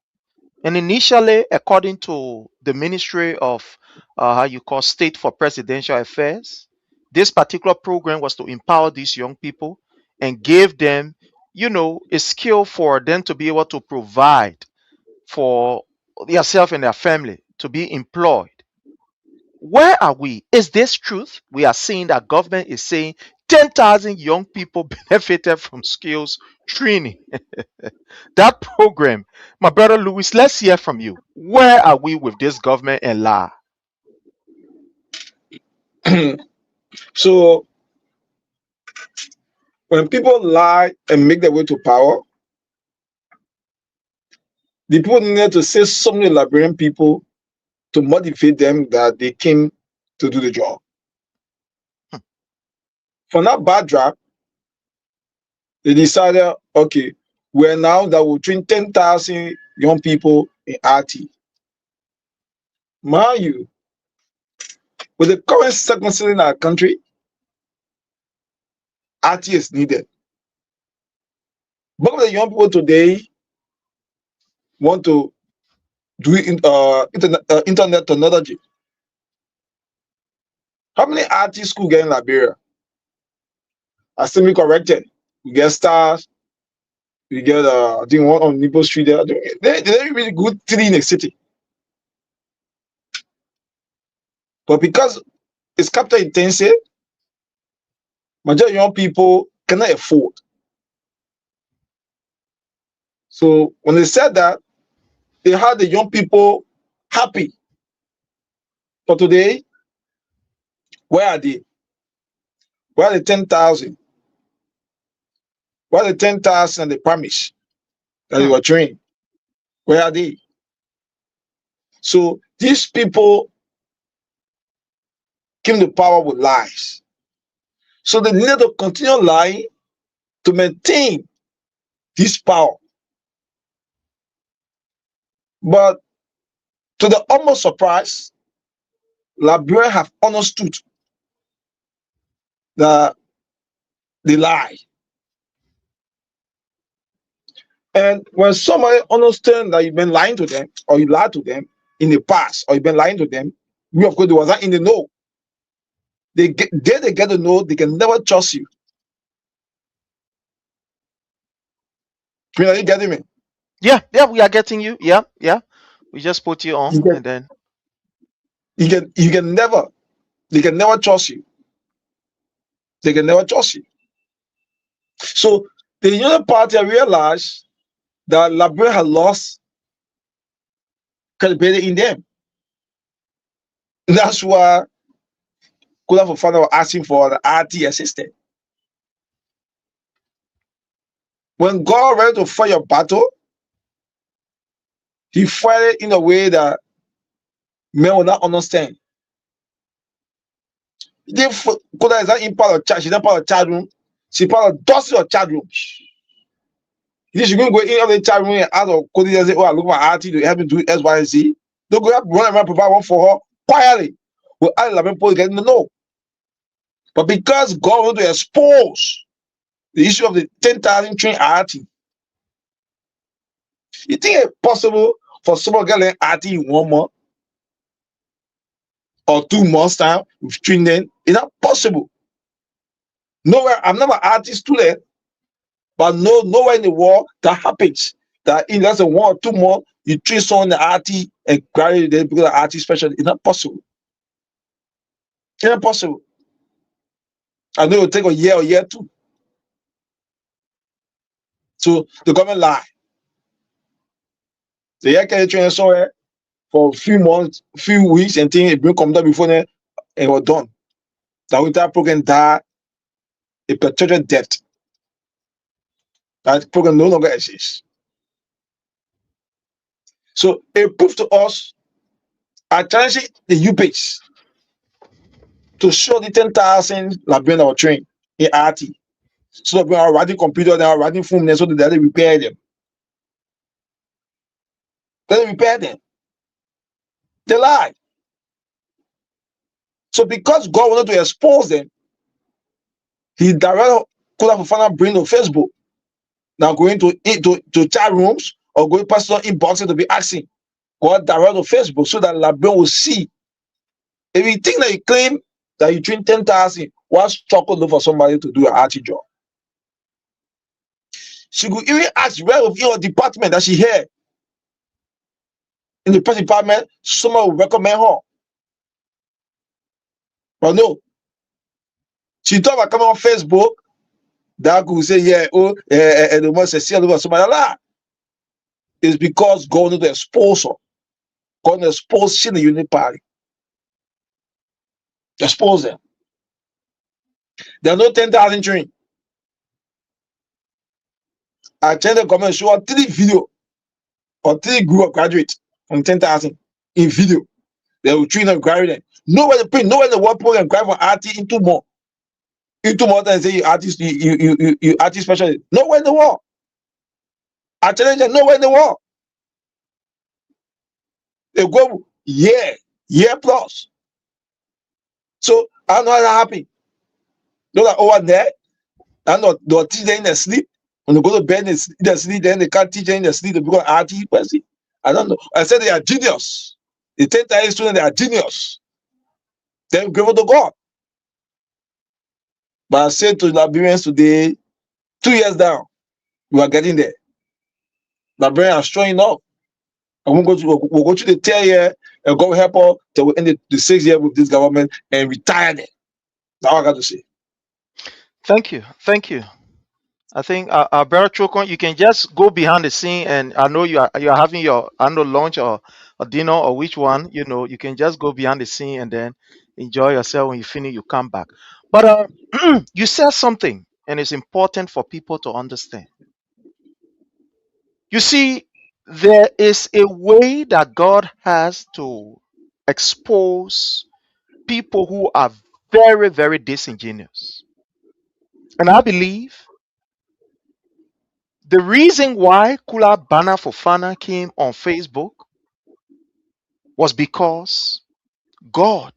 [SPEAKER 2] And initially, according to the Ministry of how you call State for Presidential Affairs, this particular program was to empower these young people and give them, a skill for them to be able to provide for themselves and their family, to be employed. Where are we? Is this truth? We are seeing that government is saying 10,000 young people benefited from skills training. That program, my brother Louis, let's hear from you. Where are we with this government and lie?
[SPEAKER 8] So when people lie and make their way to power, the people needed to say something to Liberian people to motivate them that they came to do the job. For that backdrop, they decided, okay, we're now that we'll train 10,000 young people in RT. Mind you, with the current circumstances in our country, RT is needed. Most of the young people today want to do internet technology. How many RT schools get in Liberia? I still be corrected. We get stars. We get I think one on Nipo Street there. They're really good three in the city. But because it's capital intensive, majority young people cannot afford. So when they said that, they had the young people happy. But today, where are they? Where are the 10,000? Where are the 10,000 and the promise that they were trained? Where are they? So these people came to power with lies. So they needed to continue lying to maintain this power. But to the almost surprise, Liberia have understood that they lie. And when somebody understands that you've been lying to them, or you lied to them in the past, or you've been lying to them, we of course they was not in the know. They get to know they can never trust you. Are you getting me?
[SPEAKER 2] Yeah, we are getting you. Yeah. We just put you on and then
[SPEAKER 8] they can never trust you. They can never trust you. So the Union Party realized that Liberia had lost credibility in them. That's why Kula Fofana was asking for the RT assistant. When God ready to fight your battle, he fight it in a way that men will not understand. Kula is not in part of church, she's not part of chat room, she's part of dozens of chat rooms. She's going to go in the chat room and ask Kodi and say, oh, I look for RT to help me do X, Y, and Z. Don't go up, run around, provide one for her quietly. With other Liberian people getting to know. But because God wanted to expose the issue of the 10,000 trained RT, you think it's possible for someone to get an RT in 1 month or 2 months time with training? It's not possible. Nowhere, I'm not an RT student, but nowhere in the world that happens. That in less than 1 or 2 months, you train someone in the RT and graduate them because of RT special. It's not possible. It's not possible. I know it will take a year or year two. So the government lie. The year can train somewhere for a few months, few weeks, and things it come down before then and we're done. That entire program died a perpetual debt. That program no longer exists. So it proved to us I challenge the UPace to show the 10,000 Liberians that were trained in RT. So that we are writing computer, they are writing phone, so that they repair them. They repair them. They lie. So because God wanted to expose them, he directed Kula Fofana bring to Facebook Now going to chat rooms or going personal inboxing to be asking, go direct to Facebook so that Labion will see. If you think that you claim that you train 10,000, what's struggle look for somebody to do an arty job? She could even ask where of your department that she here in the press department, someone will recommend her. But no, she thought about coming on Facebook. That could say, yeah, and the one says, somebody like it's because God to expose her. God to expose in the unit party. Expose them. There are no 10,000 train. I attended the government show on 3 video or 3 group of graduates from 10,000 in video. They will train and graduate. Nowhere to print, nowhere the world program grab for RT into more. Into more than say you artist, you artist specialist. Nowhere in the world. I challenge them, nowhere in the world. They go year plus. So I'm not happy. Those are over there. I'm not they'll teach them in their sleep. When they go to bed in their sleep, then they can't teach them in their sleep to become RT person. I don't know. I said they are genius. The 10,000 students, they are genius. They're grateful to God. But I said to Liberians today, 2 years down, we are getting there. Liberians are strong enough. And we'll go to the 10 year and God help us till we end the 6 year with this government and retire them. That's all I got to say.
[SPEAKER 2] Thank you. Thank you. I think Brother Chokon, you can just go behind the scene, and I know you're having your lunch or dinner or which one, you can just go behind the scene and then enjoy yourself. When you finish, you come back. But you said something, and it's important for people to understand. You see, there is a way that God has to expose people who are very, very disingenuous. And I believe the reason why Kula Bana Fofana came on Facebook was because God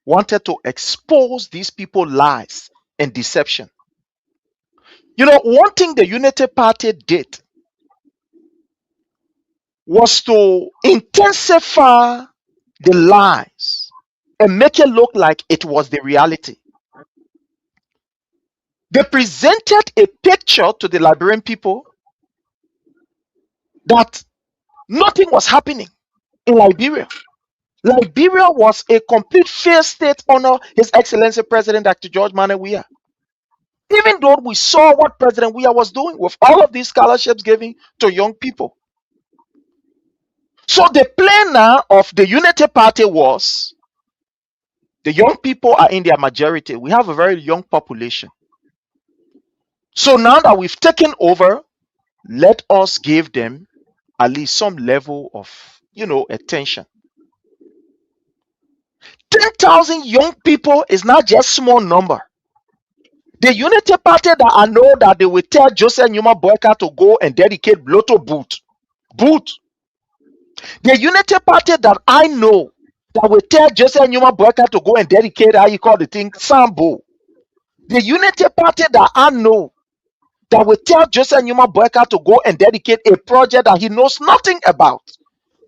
[SPEAKER 2] wanted to expose these people's lies and deception. One thing the Unity Party did was to intensify the lies and make it look like it was the reality. They presented a picture to the Liberian people that nothing was happening in Liberia. Liberia was a complete failed state under His Excellency President Dr. George Manneh Weah. Even though we saw what President Weah was doing with all of these scholarships given to young people. So the plan now of the Unity Party was the young people are in their majority. We have a very young population. So now that we've taken over, let us give them at least some level of, attention. 10,000 young people is not just small number. The Unity Party that I know that they will tell Joseph Numa Boyka to go and dedicate Lotto Boot. The Unity Party that I know that will tell Joseph Numa Boyka to go and dedicate, how you call the thing, Sambo. The Unity Party that I know that will tell Joseph Numa Boyka to go and dedicate a project that he knows nothing about.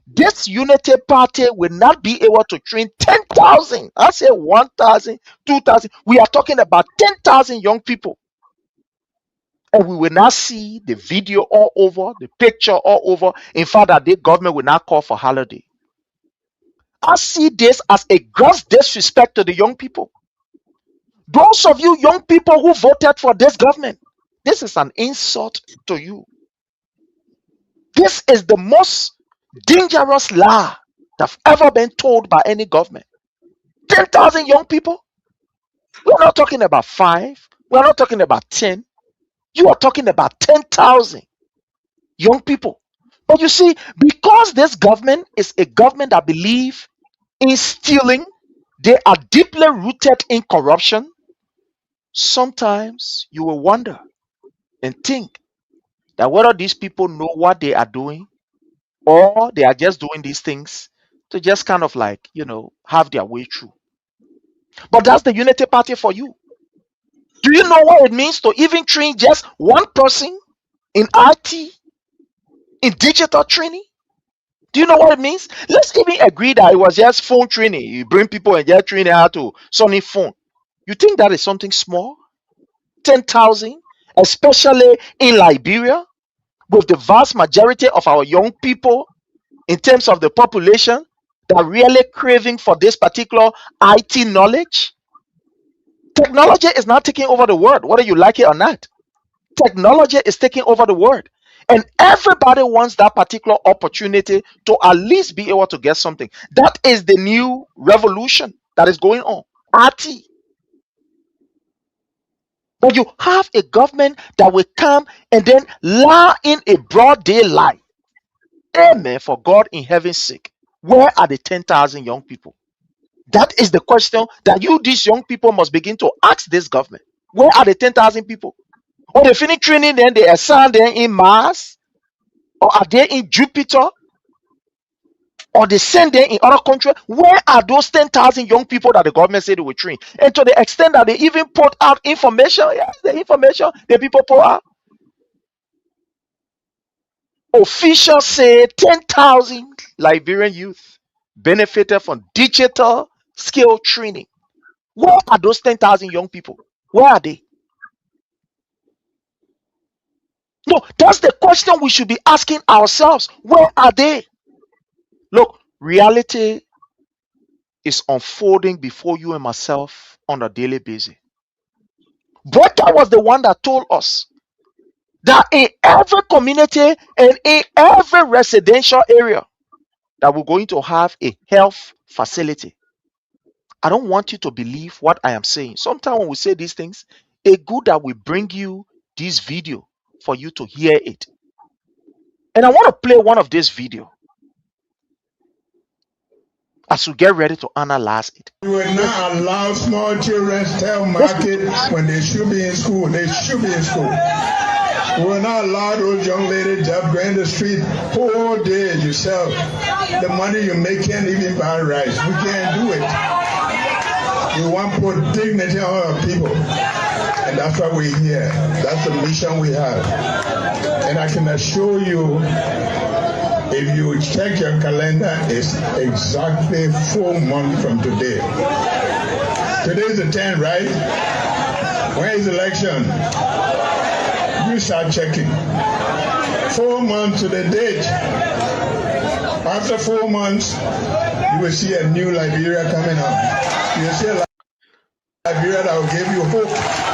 [SPEAKER 2] This Unity Party will not be able to train 10,000. I say 1,000, 2,000. We are talking about 10,000 young people. And we will not see the video all over, the picture all over. In fact, that the government will not call for holiday. I see this as a gross disrespect to the young people. Those of you young people who voted for this government, this is an insult to you. This is the most dangerous lie that's ever been told by any government. 10,000 young people? We're not talking about 5. We're not talking about 10. You are talking about 10,000 young people. But you see, because this government is a government that believes in stealing, they are deeply rooted in corruption. Sometimes you will wonder and think that whether these people know what they are doing or they are just doing these things to just kind of like, have their way through. But that's the Unity Party for you. Do you know what it means to even train just one person in IT, in digital training. Do you know what it means? Let's even agree that it was just phone training. You bring people and just train how to Sony phone. You think that is something small? 10,000, especially in Liberia, with the vast majority of our young people in terms of the population that are really craving for this particular IT knowledge. Technology is not taking over the world, whether you like it or not. Technology is taking over the world. And everybody wants that particular opportunity to at least be able to get something. That is the new revolution that is going on. RT. But you have a government that will come and then lie in a broad daylight. Amen. For God in heaven's sake. Where are the 10,000 young people? That is the question that you, these young people, must begin to ask this government. Where are the 10,000 people? Or they finish training, then they assign them in Mars, or are they in Jupiter, or they send them in other countries? Where are those 10,000 young people that the government said they will train? And to the extent that they even put out information, yes, the information the people put out. Officials say 10,000 Liberian youth benefited from digital skill training. Where are those 10,000 young people? Where are they? No, that's the question we should be asking ourselves. Where are they? Look, reality is unfolding before you and myself on a daily basis. BOAKAI was the one that told us that in every community and in every residential area that we're going to have a health facility. I don't want you to believe what I am saying. Sometimes when we say these things, it's good that we bring you this video for you to hear it. And I want to play one of this video as we get ready to analyze it.
[SPEAKER 9] We will not allow small children to tell market when they should be in school. They should be in school. We will not allow those young ladies to go in the street whole day yourself. The money you make can't even buy rice. We can't do it. We want to put dignity on our people. And that's why we're here. That's the mission we have. And I can assure you, if you check your calendar, it's exactly 4 months from today. Today's the 10th, right? When is the election? You start checking. 4 months to the date. After 4 months, you will see a new Liberia coming up. You will see a Liberia that will give you hope.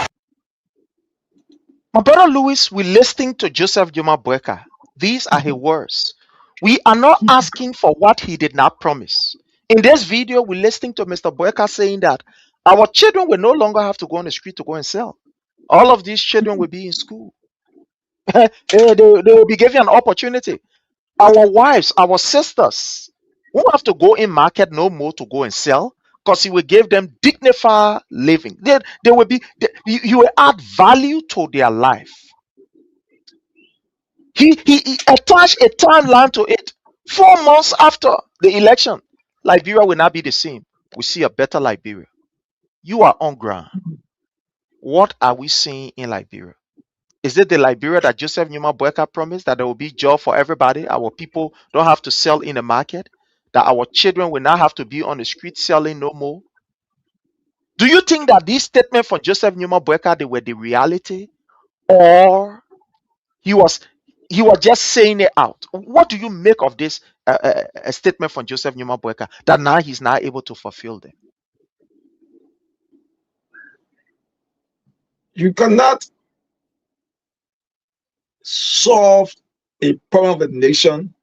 [SPEAKER 2] My brother Louis, we're listening to Joseph Juma BOAKAI. These are his words. We are not asking for what he did not promise. In this video, we're listening to Mr. BOAKAI saying that our children will no longer have to go on the street to go and sell. All of these children will be in school. they will be given an opportunity. Our wives, our sisters won't have to go in market no more to go and sell, because he will give them dignified living. They will be, you will add value to their life. He attached a timeline to it. 4 months after the election, Liberia will not be the same. We see a better Liberia. You are on ground. What are we seeing in Liberia? Is it the Liberia that Joseph Newman BOAKAI promised, that there will be job for everybody? Our people don't have to sell in the market, that our children will not have to be on the street selling no more? Do you think that these statements from Joseph Newman BOAKAI, they were the reality, or he was just saying it out? What do you make of this a statement from Joseph Newman BOAKAI that now he's not able to fulfill them?
[SPEAKER 8] You cannot solve a problem of a nation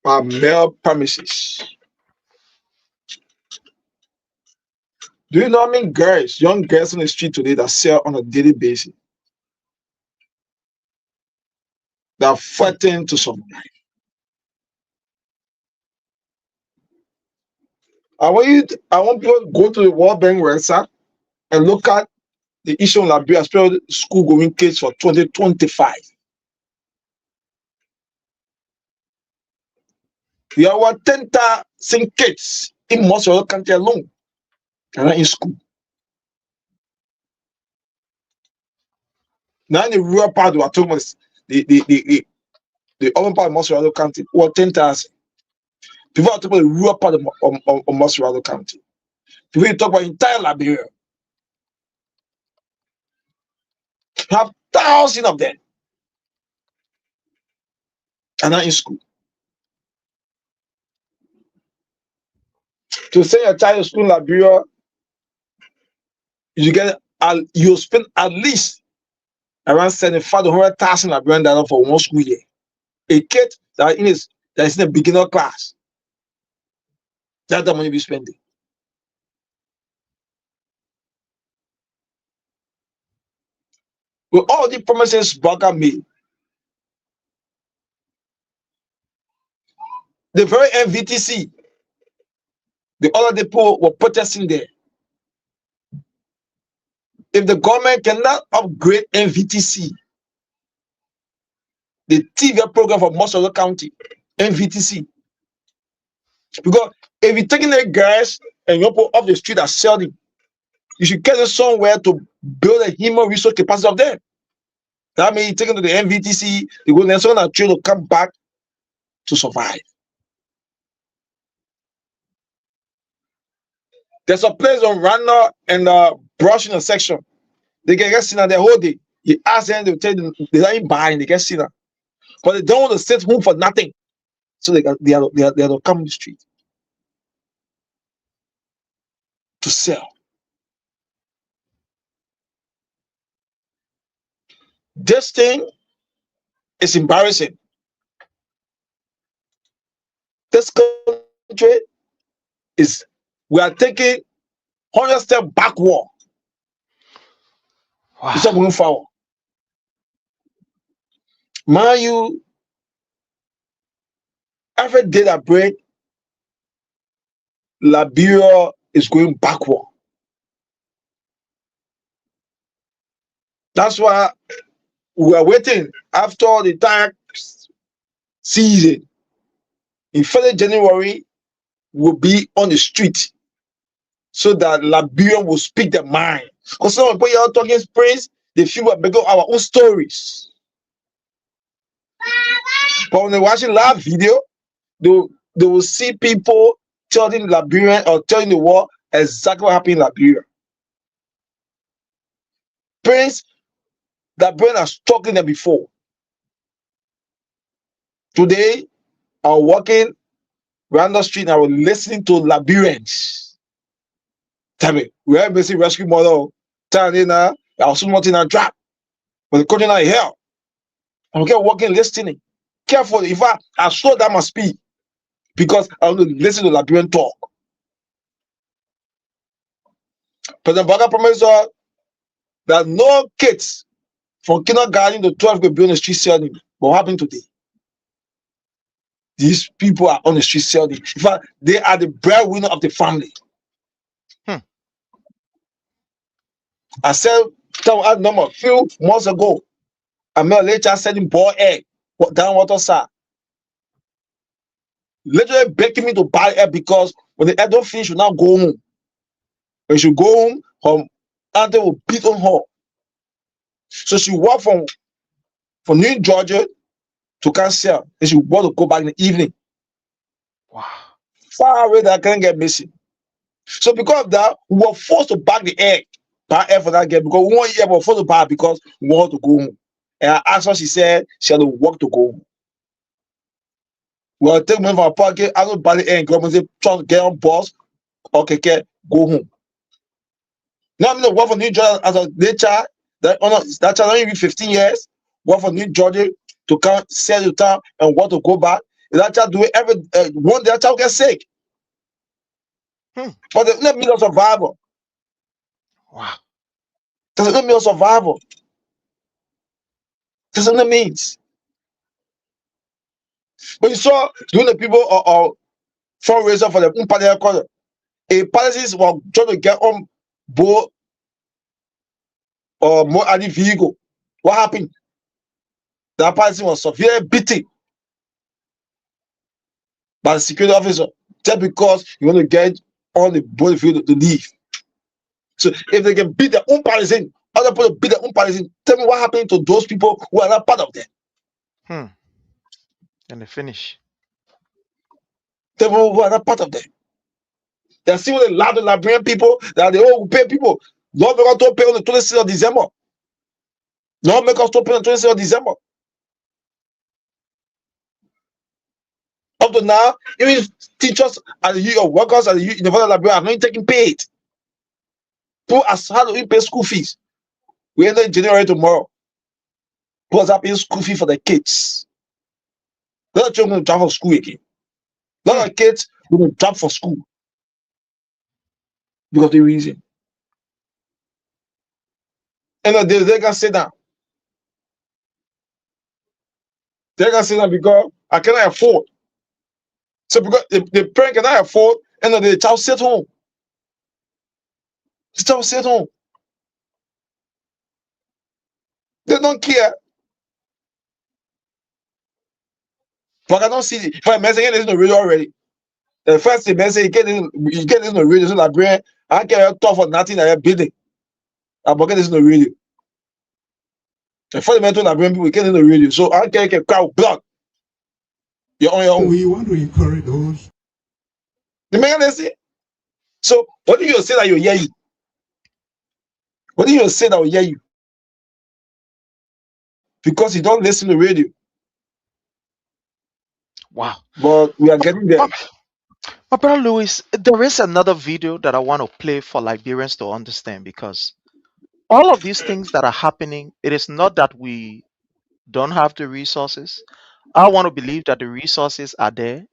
[SPEAKER 8] by mere promises. Do you know how many girls, young girls on the street today that sell on a daily basis? They are fighting to survive. I want people to go to the World Bank website and look at the issue in Liberia, especially school going kids for 2025. There are 10,000 kids in most of the country alone and not in school. Now in the rural part, we are talking about the urban part of Montserrat County, or 10,000. People are talking about the rural part of Montserrat County. People talk about entire Liberia. You have thousands of them. And not in school. To send your child to school in Liberia, you spend at least around 75 to 100,000 Liberian dollars for one school year. A kid that is in a beginner class, that's the money we spending. With all the promises BOAKAI made, the very MVTC, the other people were protesting there. If the government cannot upgrade MVTC, the TV program for Montserrat County, MVTC, because if you're taking the guys and you put off the street and sell them, you should get them somewhere to build a human resource capacity of them. That means you take them to the MVTC, they go then someone try to come back to survive. There's a place on Randa and Brush in a section. They can get seen the whole day. You ask them, they'll tell them they ain't buying, they get seen. But they don't want to sit home for nothing. So they are to come in the street to sell. This thing is embarrassing. This country we are taking 100 steps backward.
[SPEAKER 2] Wow.
[SPEAKER 8] It's not moving forward. Man, you every day that break, Liberia is going backward. That's why we are waiting after the tax season. In February, January, we'll be on the street so that Liberia will speak their mind. Because some people are talking praise, they feel we're making our own stories. But when they're watching live video, they will see people telling Liberian or telling the world exactly what happened in Liberia. Prince, Liberian has talking them before. Today, I was walking around the street and I was listening to Liberians. Tell me, we have basic rescue model. Tell you now, I was not in a trap. But the country now hell. I'm okay walking, listening. Careful, if I slow down my speed because I want to listen to Liberian talk. President BOAKAI promised us that no kids from kindergarten to 12 will be on the street selling. But what happened today? These people are on the street selling. In fact, they are the breadwinner of the family. I said, a number a few months ago, I met a later selling boiled egg down water side. Literally begging me to buy egg because when the egg don't finish, you now go home. When she go home, her auntie will beat on her. So she walked from New Georgia to Kansas, and she want to go back in the evening.
[SPEAKER 2] Wow.
[SPEAKER 8] Far away that I can't get missing. So because of that, we were forced to buy the egg. Buy egg for that girl because we want egg, forced to buy because we want to go home. And I asked her, she said she had to work to go home. Well, take money from her pocket, I don't buy the egg, go and say, try to get on bus, okay, go home. Now I'm going to work for New Georgia as a day child. That child only even 15 years, work for New Georgia to come sell the town and want to go back. That child do it every one day, that child gets sick. But there's no means of survival.
[SPEAKER 2] Wow.
[SPEAKER 8] There's no means of survival. There's no means. When you saw doing the people or fundraiser for the Umpale Corner, a policies were trying to get on board or more any vehicle. What happened? That policy was severely beaten by the security officer just because you want to get on the board field to leave. So if they can beat their own policy, other people build their own palace. Tell me what happened to those people who are not part of them.
[SPEAKER 2] And they finish.
[SPEAKER 8] Tell me who are not part of them. They're still the Liberian people that they all pay people. Lord make us to pay on the 26th of December. Lord make us to pay on the 26th of December. Up to now, even teachers and the workers at the University of Liberia are not taking paid. People are how do we pay school fees? We enter January tomorrow. People are paying school fee for their kids. A lot of children going to travel for school again. A lot of kids going to drop for school because of the reason. And they can say that. They can say that because I cannot afford. So because the parent cannot afford, and the child sit home. The child sit home. They don't care. But I don't see it. If I message this in the radio already. The first thing message you get this in the radio, so like brain, I can't talk for nothing that you're building. I get this in the radio. The first mental like brain people get in the radio. So I can't get crowd blood. You're on your own.
[SPEAKER 9] We want to encourage those.
[SPEAKER 8] The man they say. So what do you say that you hear you? What do you say that will hear you? Because you don't listen to the radio.
[SPEAKER 2] Wow.
[SPEAKER 8] But we are getting there.
[SPEAKER 2] My brother Louis, there is another video that I want to play for Liberians to understand, because all of these things that are happening, it is not that we don't have the resources. I want to believe that the resources are there,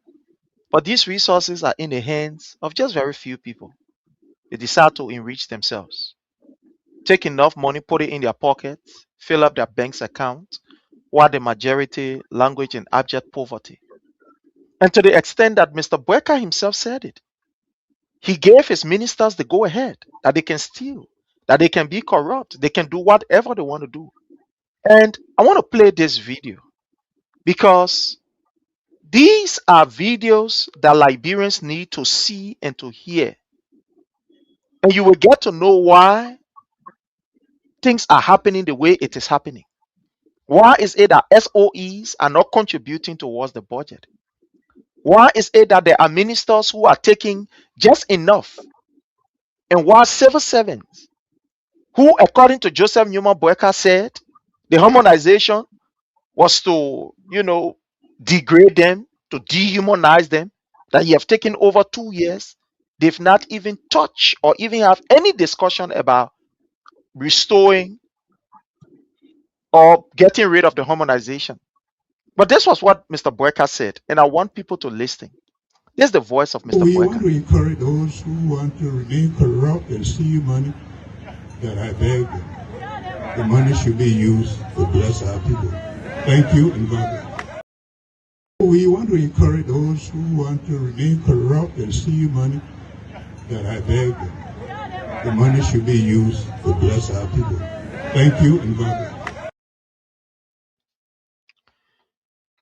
[SPEAKER 2] but these resources are in the hands of just very few people. They decide to enrich themselves, take enough money, put it in their pockets, fill up their bank's account, while the majority language in abject poverty. And to the extent that Mr. BOAKAI himself said it, he gave his ministers the go ahead that they can steal, that they can be corrupt, they can do whatever they want to do. And I want to play this video because these are videos that Liberians need to see and to hear. And you will get to know why things are happening the way it is happening. Why is it that SOEs are not contributing towards the budget? Why is it that there are ministers who are taking just enough? And why civil servants who, according to Joseph Newman BOAKAI, said the harmonization was to, degrade them, to dehumanize them, that you have taken over 2 years, they've not even touched or even have any discussion about restoring or getting rid of the harmonization. But this was what Mr. BOAKAI said, and I want people to listen. This is the voice of Mr.
[SPEAKER 9] We
[SPEAKER 2] BOAKAI.
[SPEAKER 9] want to encourage those who want to remain corrupt and steal money, that I beg them. The money should be used to bless our people. Thank you and God bless. We want to encourage those who want to remain corrupt and steal money, that I beg them. The money should be used to bless our people. Thank you and God bless.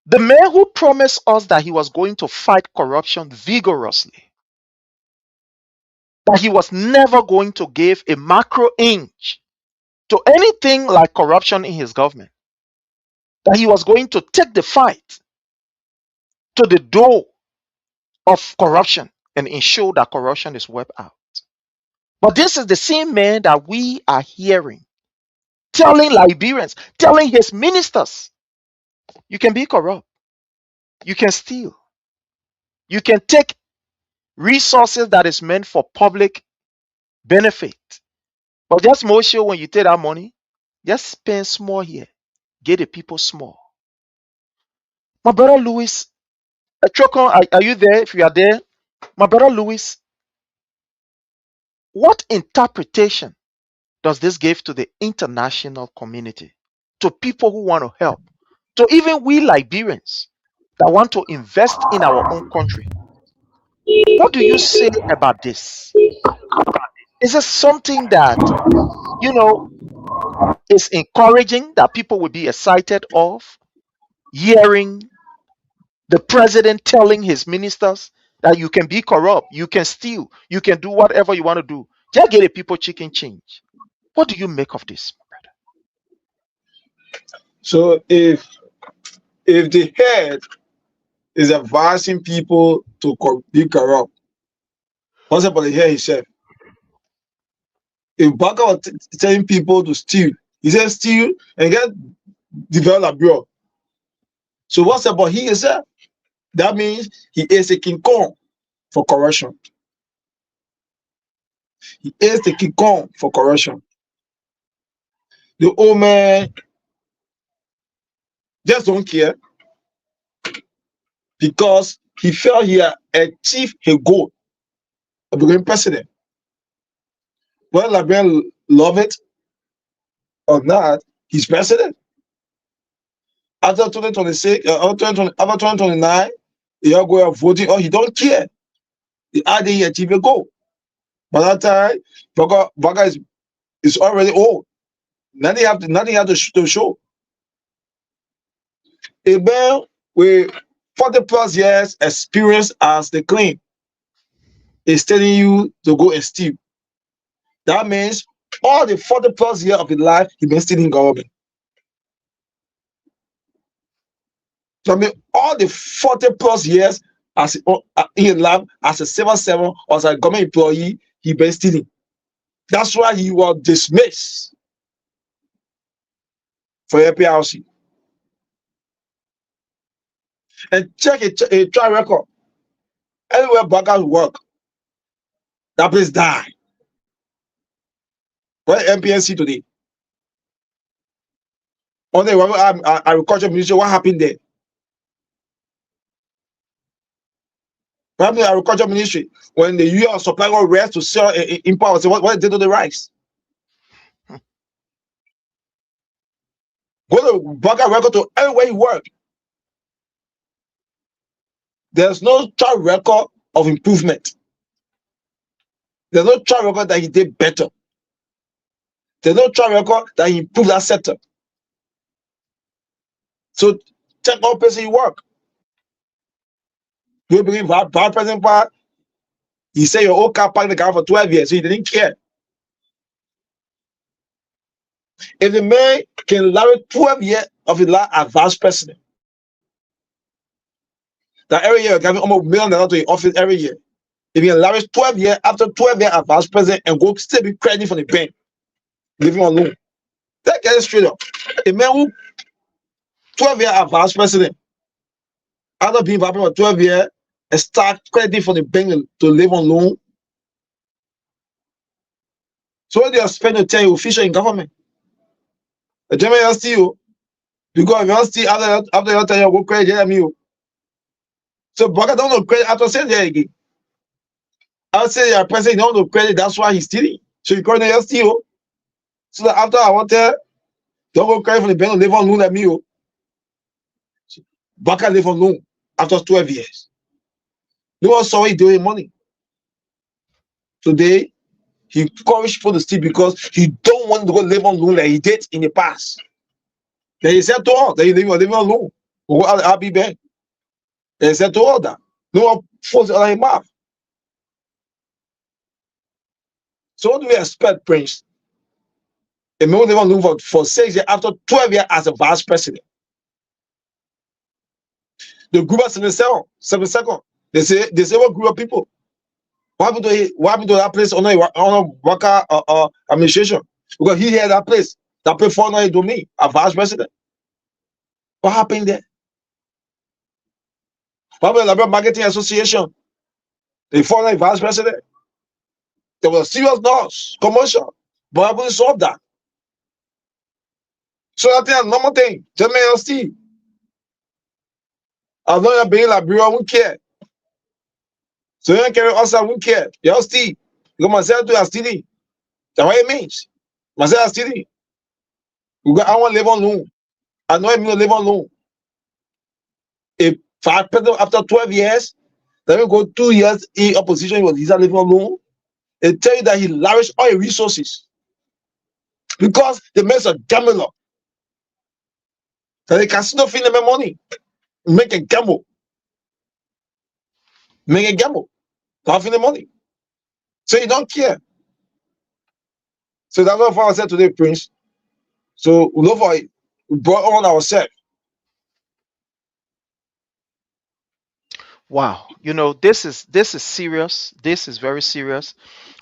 [SPEAKER 2] The man who promised us that he was going to fight corruption vigorously, that he was never going to give a macro inch to anything like corruption in his government, that he was going to take the fight to the door of corruption and ensure that corruption is wiped out. But this is the same man that we are hearing telling Liberians, telling his ministers, you can be corrupt, you can steal, you can take resources that is meant for public benefit. But just more sure when you take that money, just spend small here, get the people small. My brother Louis, Chokon, are you there? If you are there, my brother Louis, what interpretation does this give to the international community, to people who want to help, to even we Liberians that want to invest in our own country? What do you say about this? Is it something that, is encouraging, that people will be excited of hearing the president telling his ministers that you can be corrupt, you can steal, you can do whatever you want to do, just get the people chicken change? What do you make of this?
[SPEAKER 8] So if the head is advising people to be corrupt, what's about the head himself? If Baka was telling people to steal, he said steal and get develop abroad. So what's about he himself? That means he is a King Kong for corruption. He is the King Kong for corruption. The old man just don't care because he felt he had achieved his goal of becoming president. Whether Liberians love it or not, he's president. After 2026, after 2029, he all go out voting, or he don't care. The idea he achieved a goal. By that time, Baga is already old. Nothing have to show. A man with 40 plus years experience as the claim is telling you to go and steal. That means all the 40 plus years of his life, he been stealing government. So I mean, all the 40 plus years as in his life as a civil servant or as a government employee, he been stealing. That's why he was dismissed for APRC. And check a track record. Anywhere Bagas work, that place die. Where MPNC today? On the agriculture ministry, what happened there? What happened in the agriculture ministry when the US supply got rice to sell import? What did they do to the rice? Go to Bagas record to anywhere he work. There's no track record of improvement. There's no track record that he did better. There's no track record that he improved that sector. So check all places he work. You believe that bad president part? He said your old car parked the car for 12 years, so he didn't care. If the man can last 12 years of his life as vice president, that every year you're giving almost $1 million to the office every year. If you can last 12 years, after 12 years as vice president and go still be credit from the bank, living on loan. That gets straight up. A man who 12 years as vice president, after being vice president for 12 years, and start credit from the bank to live on loan. So what do you expect to tell you official in government? The German will steal because if you steal after your time, you go credit you. So Baka don't know credit after saying there again. I would say your president don't know credit, that's why he's stealing. So you call your steal. So that after I want to don't go credit from the bank, live on loan like me. Baka live on loan after 12 years. No one saw he doing money. Today, he encouraged people to steal because he don't want to go live on loan like he did in the past. Then he said to all that he live on loan. Go out RB bank. Then he said to all that. No one forced it on his mouth. So what do we expect, Prince? A man live on loan for 6 years after 12 years as a vice president. The group of 7 they say what group of people? What happened to that place on Waka administration? Because he had that place that performed on to me, a vice president. What happened there? What happened to the Marketing Association? They formed a vice president. There was a serious loss, commercial, but I couldn't solve that. So I think normal thing, gentlemen, Steve. As long as you're being like Bureau, I won't care. So you don't carry us, I won't care. You're Steve. Because myself to stealing. That's what it means. Myself stealing. I want to live on loan. I know I'm going to live on loan. If I after 12 years, then we go 2 years in opposition, he's living on loan. They tell you that he lavished all his resources. Because the man's a gambler. That they can still feed them money. Make a gamble. Make a gamble. Can't feed the money. So you don't care. So that's what I said today, Prince. So look for it. We brought on ourselves.
[SPEAKER 2] Wow. This is serious. This is very serious.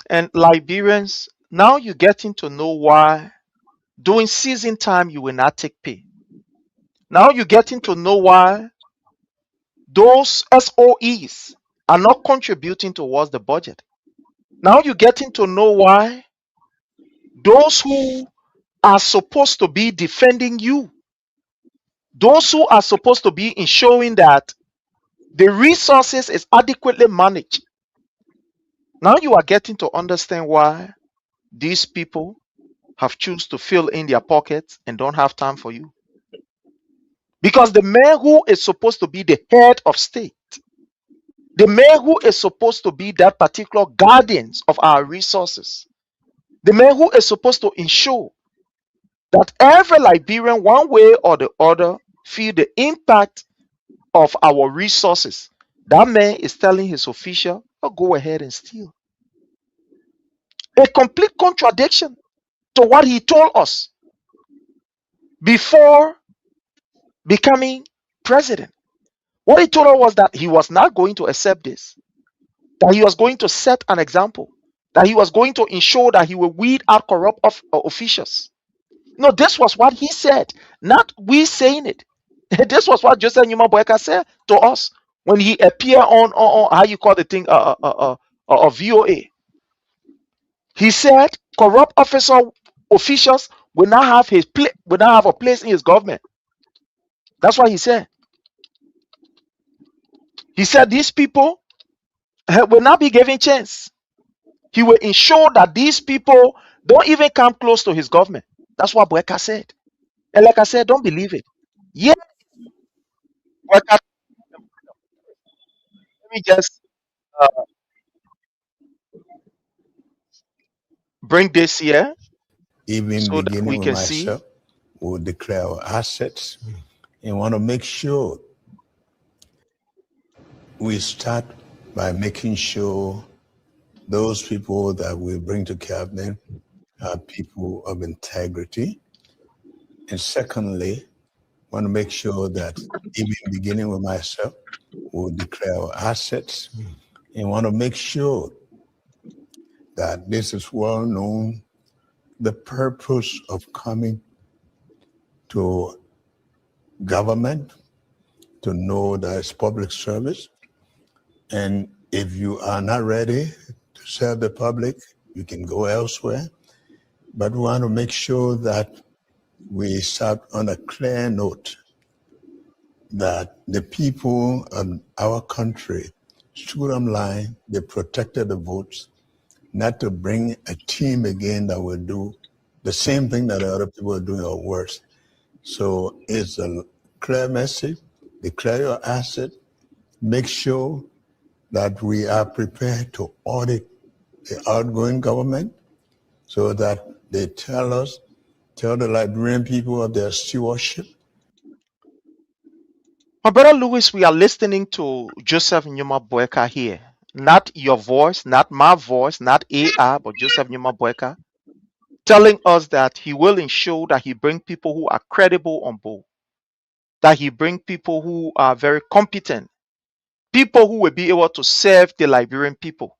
[SPEAKER 2] And Liberians, now you're getting to know why during season time you will not take pay. Now you're getting to know why those SOEs are not contributing towards the budget. Now you're getting to know why those who are supposed to be defending you, those who are supposed to be ensuring that the resources is adequately managed. Now you are getting to understand why these people have choose to fill in their pockets and don't have time for you. Because the man who is supposed to be the head of state, the man who is supposed to be that particular guardians of our resources, the man who is supposed to ensure that every Liberian, one way or the other, feel the impact of our resources, that man is telling his official, oh, go ahead and steal. A complete contradiction to what he told us before becoming president. What he told us was that he was not going to accept this, that he was going to set an example, that he was going to ensure that he will weed out corrupt officials. No, this was what he said, not we saying it. This was what Joseph Numa Boyka said to us when he appeared on how you call the thing, VOA. He said corrupt officials will not have will not have a place in his government. That's what he said. He said these people will not be given chance. He will ensure that these people don't even come close to his government. That's what Boyka said. And like I said, don't believe it. Yeah, Boyka, let me just uh, bring this here
[SPEAKER 10] Even
[SPEAKER 2] so that
[SPEAKER 10] beginning
[SPEAKER 2] we
[SPEAKER 10] with
[SPEAKER 2] can see.
[SPEAKER 10] myself, we'll declare our assets and want to make sure we start by making sure those people that we bring to cabinet are people of integrity. And secondly, want to make sure that even beginning with myself, we'll declare our assets and want to make sure that this is well known, the purpose of coming to government, to know that it's public service. And if you are not ready to serve the public, you can go elsewhere. But we want to make sure that we start on a clear note that the people of our country stood on line, they protected the votes, not to bring a team again that will do the same thing that other people are doing or worse. So it's a clear message, declare your asset, make sure that we are prepared to audit the outgoing government so that they tell the Liberian people of their stewardship.
[SPEAKER 2] My brother Lewis, we are listening to Joseph Numa Boyka here. Not your voice, not my voice, not AI, but Joseph Numa Boyka telling us that he will ensure that he bring people who are credible on board, that he bring people who are very competent, people who will be able to serve the Liberian people,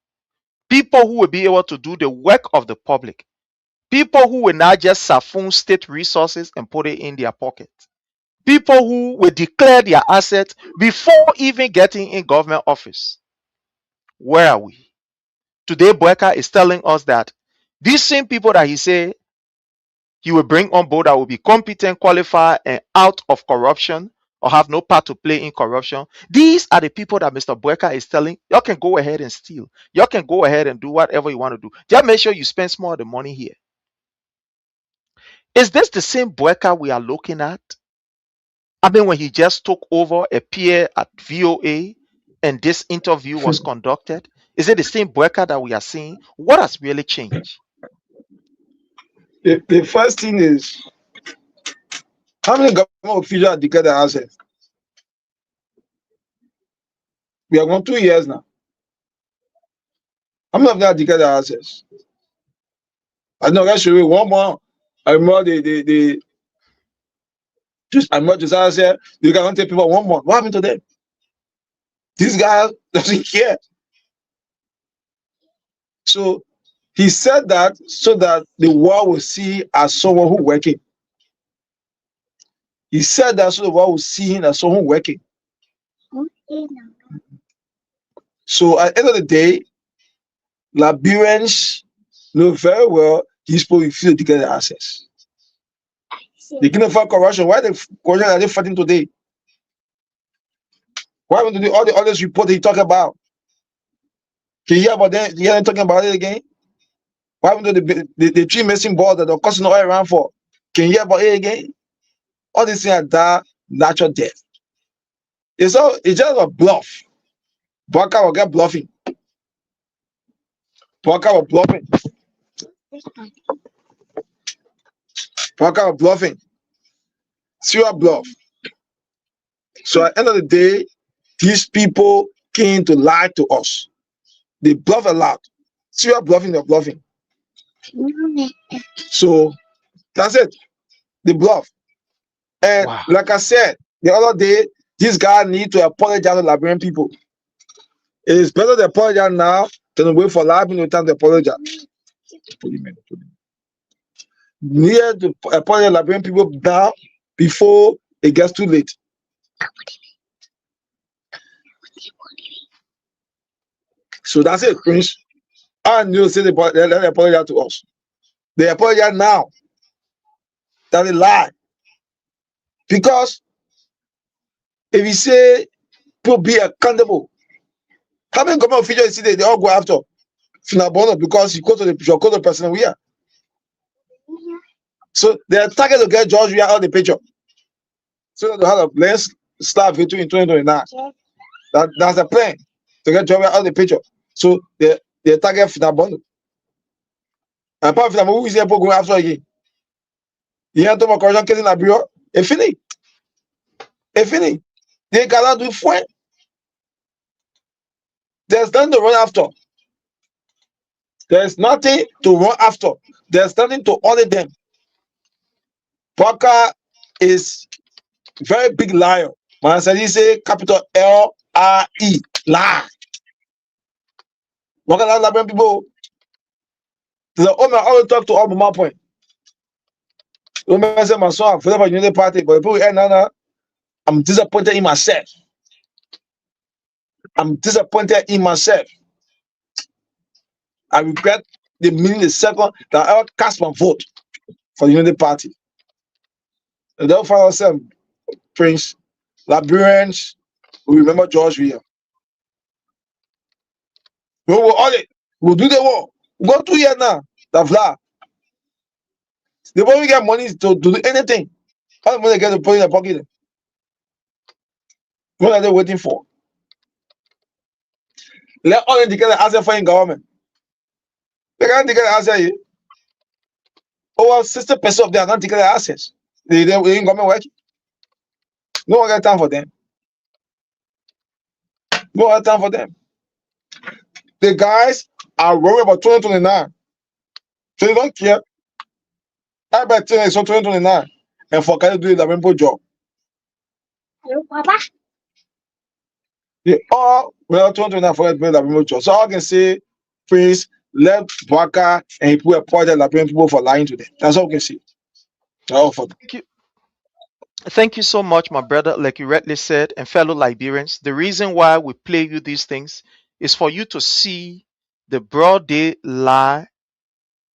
[SPEAKER 2] people who will be able to do the work of the public, people who will not just siphon state resources and put it in their pockets, people who will declare their assets before even getting in government office. Where are we? Today, Boyka is telling us that these same people that he say he will bring on board that will be competent, qualified, and out of corruption or have no part to play in corruption. These are the people that Mr. Boyka is telling y'all can go ahead and steal. Y'all can go ahead and do whatever you want to do. Just make sure you spend some of the money here. Is this the same Boyka we are looking at? I mean, when he just took over, appeared at VOA, and this interview was conducted, is it the same Boyka that we are seeing? What has really changed?
[SPEAKER 8] The first thing is, how many government officials have declared their assets? We have gone 2 years now. How many of them have declared their assets? I know that should be one more. I remember Just as much as I said, you cannot take people 1 month. What happened to them? This guy doesn't care. So he said that so that the world will see as someone who working. He said that so the world will see him as someone working. So at the end of the day, Liberians know very well these people refuse to get the access. They cannot fight corruption. Why the corruption are they fighting today? Why would all the others report they talk about? Can you hear about them? You hear them talking about it again? Why would the tree missing ball that they're causing oil around for? Can you hear about it again? All these things are that natural death. It's just a bluff. BOAKAI will get bluffing. BOAKAI will bluffing. BOAKAI will bluffing. Serious bluff. So at the end of the day, these people came to lie to us. They bluff a lot. Serious bluffing, they're bluffing. So that's it. They bluff. And
[SPEAKER 2] Wow.
[SPEAKER 8] like I said the other day, this guy need to apologize to Liberian people. It is better to apologize now than wait for Liberian time to apologize. Need to apologize to Liberian people now before it gets too late. So that's it, Prince. I knew say they apologize to us. They apologize now. That's a lie. Because if you say people be accountable, how many government officials you see they all go after Finabono because he goes to the person we are. So they are targeted to get George Weah out of the picture. So that they have a less staff victory in 2029. That's the plan to get George Weah out of the picture. So they target Finabono. And apart from who is here going after again? You have to make corruption case in Liberia. It's finished. It's finished. They cannot do fuen. There's nothing to run after. There's nothing to run after. There's nothing to audit them. BOAKAI is very big liar. Man said he say capital L-R-E. Lie. What can I Liberian people? The owner always talk to all my point. The owner say my son for the United Party, but people I'm disappointed in myself. I'm disappointed in myself. I regret the minute the second that I ever cast my vote for the United Party. And then find ourselves, Prince, Liberians, we remember George Weah. We will audit. We'll do the war. We go 2 years now. The Vla. They won't get money to do anything. How the money they get to put in their pocket? What are they waiting for? Let all indicate the answer for in government. They can't declare the answer. Over 60% of them are not declare the assets. They in government working. No one got time for them. No one got time for them. The guys are worried about 2029. So they don't care. I bet it's 2029. And for can do the rainbow job. They all well 2029 for the rainbow job. So I can say, Prince, let BOAKAI and he put a point at Liberian people for lying to them. That's all we can say. All for them.
[SPEAKER 2] Thank you. Thank you so much, my brother. Like you rightly said, and fellow Liberians, the reason why we play you these things is for you to see the broad day lie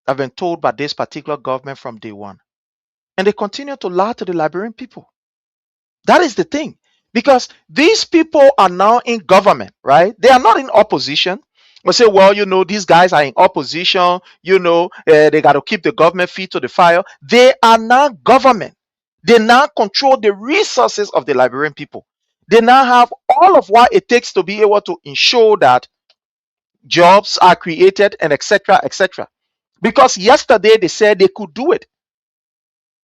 [SPEAKER 2] I've been told by this particular government from day one. And they continue to lie to the Liberian people. That is the thing. Because these people are now in government, right? They are not in opposition. We say, well, these guys are in opposition. They got to keep the government feet to the fire. They are now government. They now control the resources of the Liberian people. They now have all of what it takes to be able to ensure that jobs are created and etc. etc. Because yesterday they said they could do it.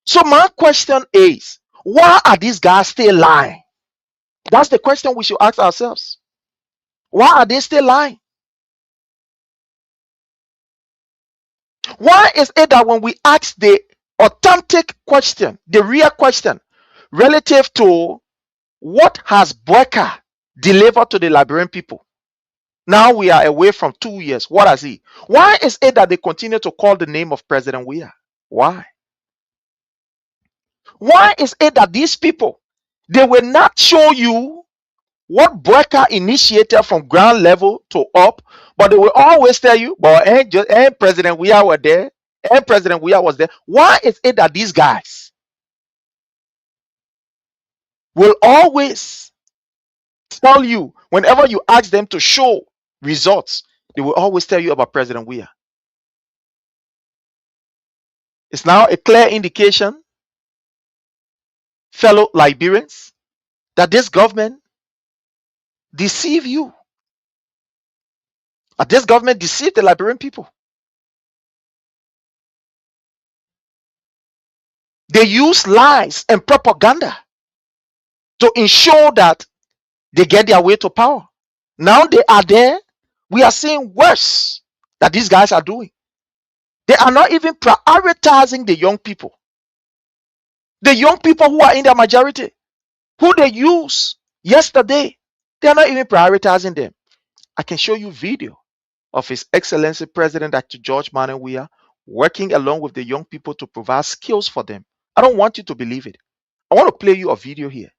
[SPEAKER 2] So my question is, why are these guys still lying? That's the question we should ask ourselves. Why are they still lying? Why is it that when we ask the authentic question, the real question, relative to what has BOAKAI delivered to the Liberian people. Now we are away from 2 years. What has he? Why is it that they continue to call the name of President Weah? Why? Why is it that these people, they will not show you what BOAKAI initiated from ground level to up, but they will always tell you, but and President Weah were there, and President Weah was there. Why is it that these guys will always tell you, whenever you ask them to show results, they will always tell you about President Weah? It's now a clear indication, fellow Liberians, that this government deceive you. That this government deceived the Liberian people. They use lies and propaganda to ensure that they get their way to power. Now they are there. We are seeing worse that these guys are doing. They are not even prioritizing the young people. The young people who are in their majority, who they use yesterday, they are not even prioritizing them. I can show you video of His Excellency President Dr. George Manuel Weah working along with the young people to provide skills for them. I don't want you to believe it. I want to play you a video here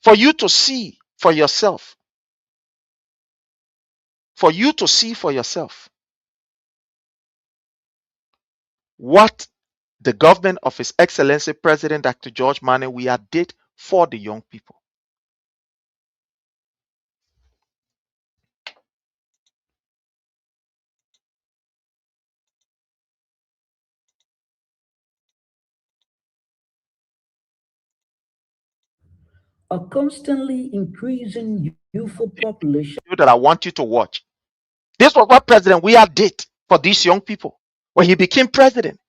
[SPEAKER 2] for you to see for yourself. For you to see for yourself what the government of His Excellency President Dr. George Manuel Weah did for the young people.
[SPEAKER 11] A constantly increasing youthful population.
[SPEAKER 2] That I want you to watch. This was what President Weah did for these young people when he became president.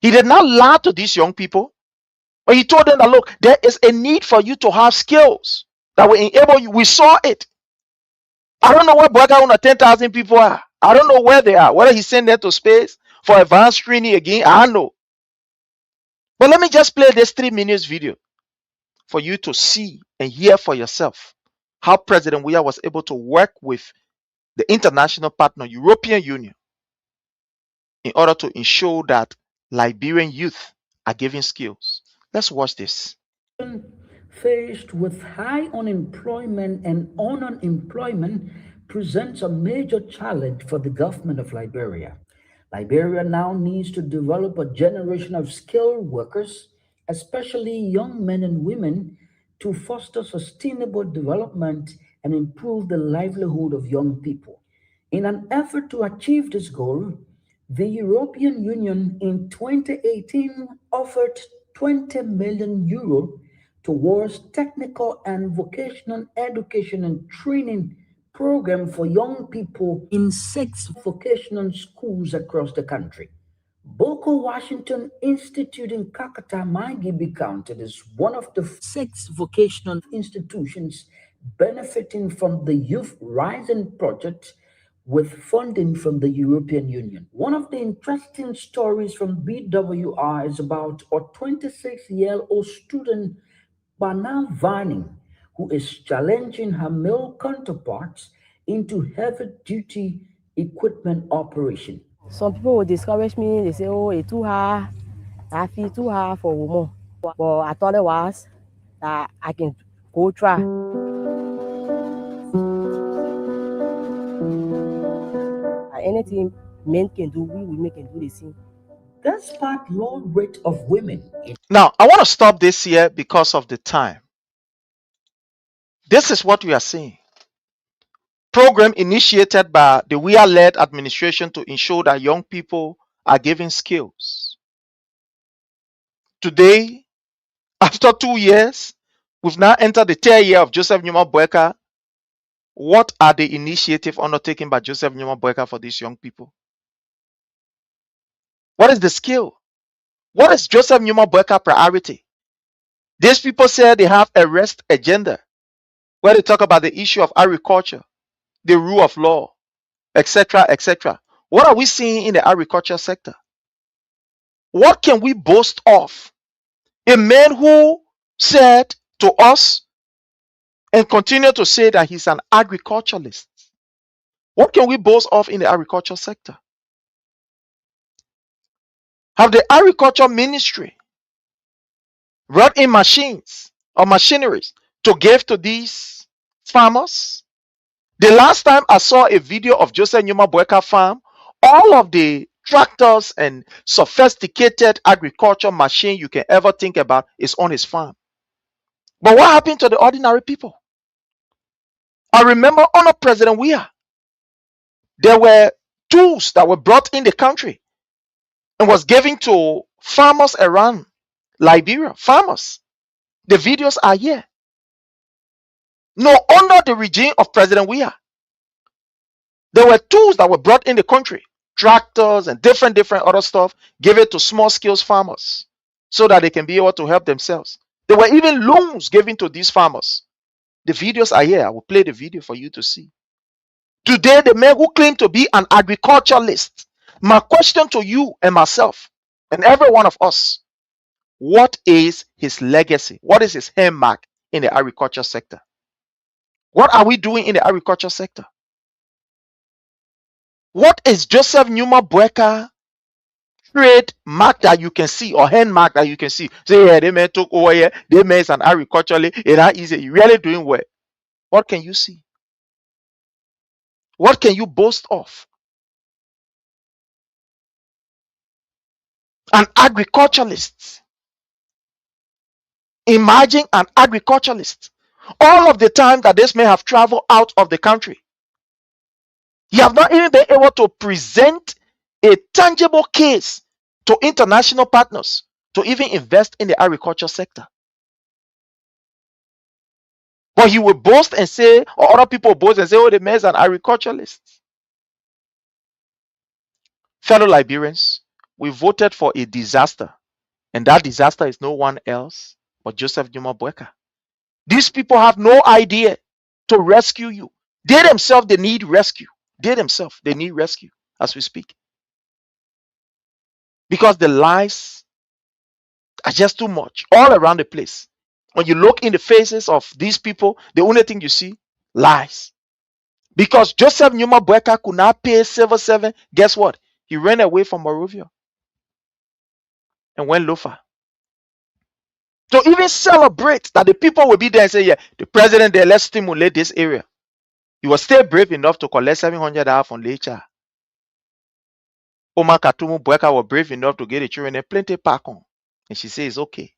[SPEAKER 2] He did not lie to these young people, but he told them that, look, there is a need for you to have skills that will enable you. We saw it. I don't know where BOAKAI 10,000 people are. I don't know where they are. Whether he sent them to space for advanced training again, I don't know. But let me just play this 3 minutes video for you to see and hear for yourself how President Weah was able to work with the international partner, European Union, in order to ensure that Liberian youth are given skills. Let's watch this.
[SPEAKER 11] Faced with high unemployment and unemployment presents a major challenge for the government of Liberia. Liberia now needs to develop a generation of skilled workers, especially young men and women, to foster sustainable development and improve the livelihood of young people. In an effort to achieve this goal, the European Union in 2018 offered 20 million euro towards technical and vocational education and training program for young people in 6 vocational schools across the country. Boko Washington Institute in Kakata, Maigibi County is one of the 6 vocational institutions benefiting from the Youth Rising Project with funding from the European Union. One of the interesting stories from BWR is about a 26-year-old student, Bana Vani, who is challenging her male counterparts into heavy-duty equipment operation.
[SPEAKER 12] Some people will discourage me. They say, oh, it's too hard. I feel too hard for women. But I thought it was that I can go try. Anything men can do, we women can do the same.
[SPEAKER 11] Despite low rate of women.
[SPEAKER 2] Now, I want to stop this here because of the time. This is what we are seeing. Program initiated by the Weah-led administration to ensure that young people are given skills. Today, after 2 years, we've now entered the 3rd year of Joseph Numa BOAKAI. What are the initiatives undertaken by Joseph Numa BOAKAI for these young people? What is the skill? What is Joseph Numa BOAKAI priority? These people say they have a rest agenda where they talk about the issue of agriculture, the rule of law, etc., etc. What are we seeing in the agriculture sector? What can we boast of? A man who said to us and continue to say that he's an agriculturalist. What can we boast of in the agriculture sector? Have the agriculture ministry brought in machines or machineries to give to these farmers? The last time I saw a video of Joseph Nyuma Boeka farm, all of the tractors and sophisticated agriculture machine you can ever think about is on his farm. But what happened to the ordinary people? I remember under President Weah, there were tools that were brought in the country and was given to farmers around Liberia. Farmers. The videos are here. No, under the regime of President Weah, there were tools that were brought in the country, tractors and different other stuff, given to small scale farmers so that they can be able to help themselves. There were even loans given to these farmers. The videos are here. I will play the video for you to see. Today, the man who claimed to be an agriculturalist, my question to you and myself and every one of us, what is his legacy? What is his handmark in the agriculture sector? What are we doing in the agriculture sector? What is Joseph Nyuma Boeka trademark that you can see or handmark that you can see? Say, yeah, they man took over here, they man is an agriculturalist, it ain't easy, you really doing well. What can you see? What can you boast of? An agriculturalist. Imagine an agriculturalist. All of the time that this may have traveled out of the country, you have not even been able to present a tangible case to international partners to even invest in the agriculture sector. But he will boast and say, or other people boast and say, oh, the man is an agriculturalist. Fellow Liberians, we voted for a disaster, and that disaster is no one else but Joseph Nyuma Boeka. These people have no idea to rescue you. They themselves, they need rescue. They themselves, they need rescue as we speak. Because the lies are just too much all around the place. When you look in the faces of these people, the only thing you see, lies. Because Joseph Nyuma Boeka could not pay civil servant, guess what? He ran away from Morovia and went loafer. To even celebrate that the people will be there and say, yeah, the president there, let's stimulate this area. He was still brave enough to collect $700 from Lecha. Omar Katumu Boeka was brave enough to get the children a plenty pack on. And she says, okay.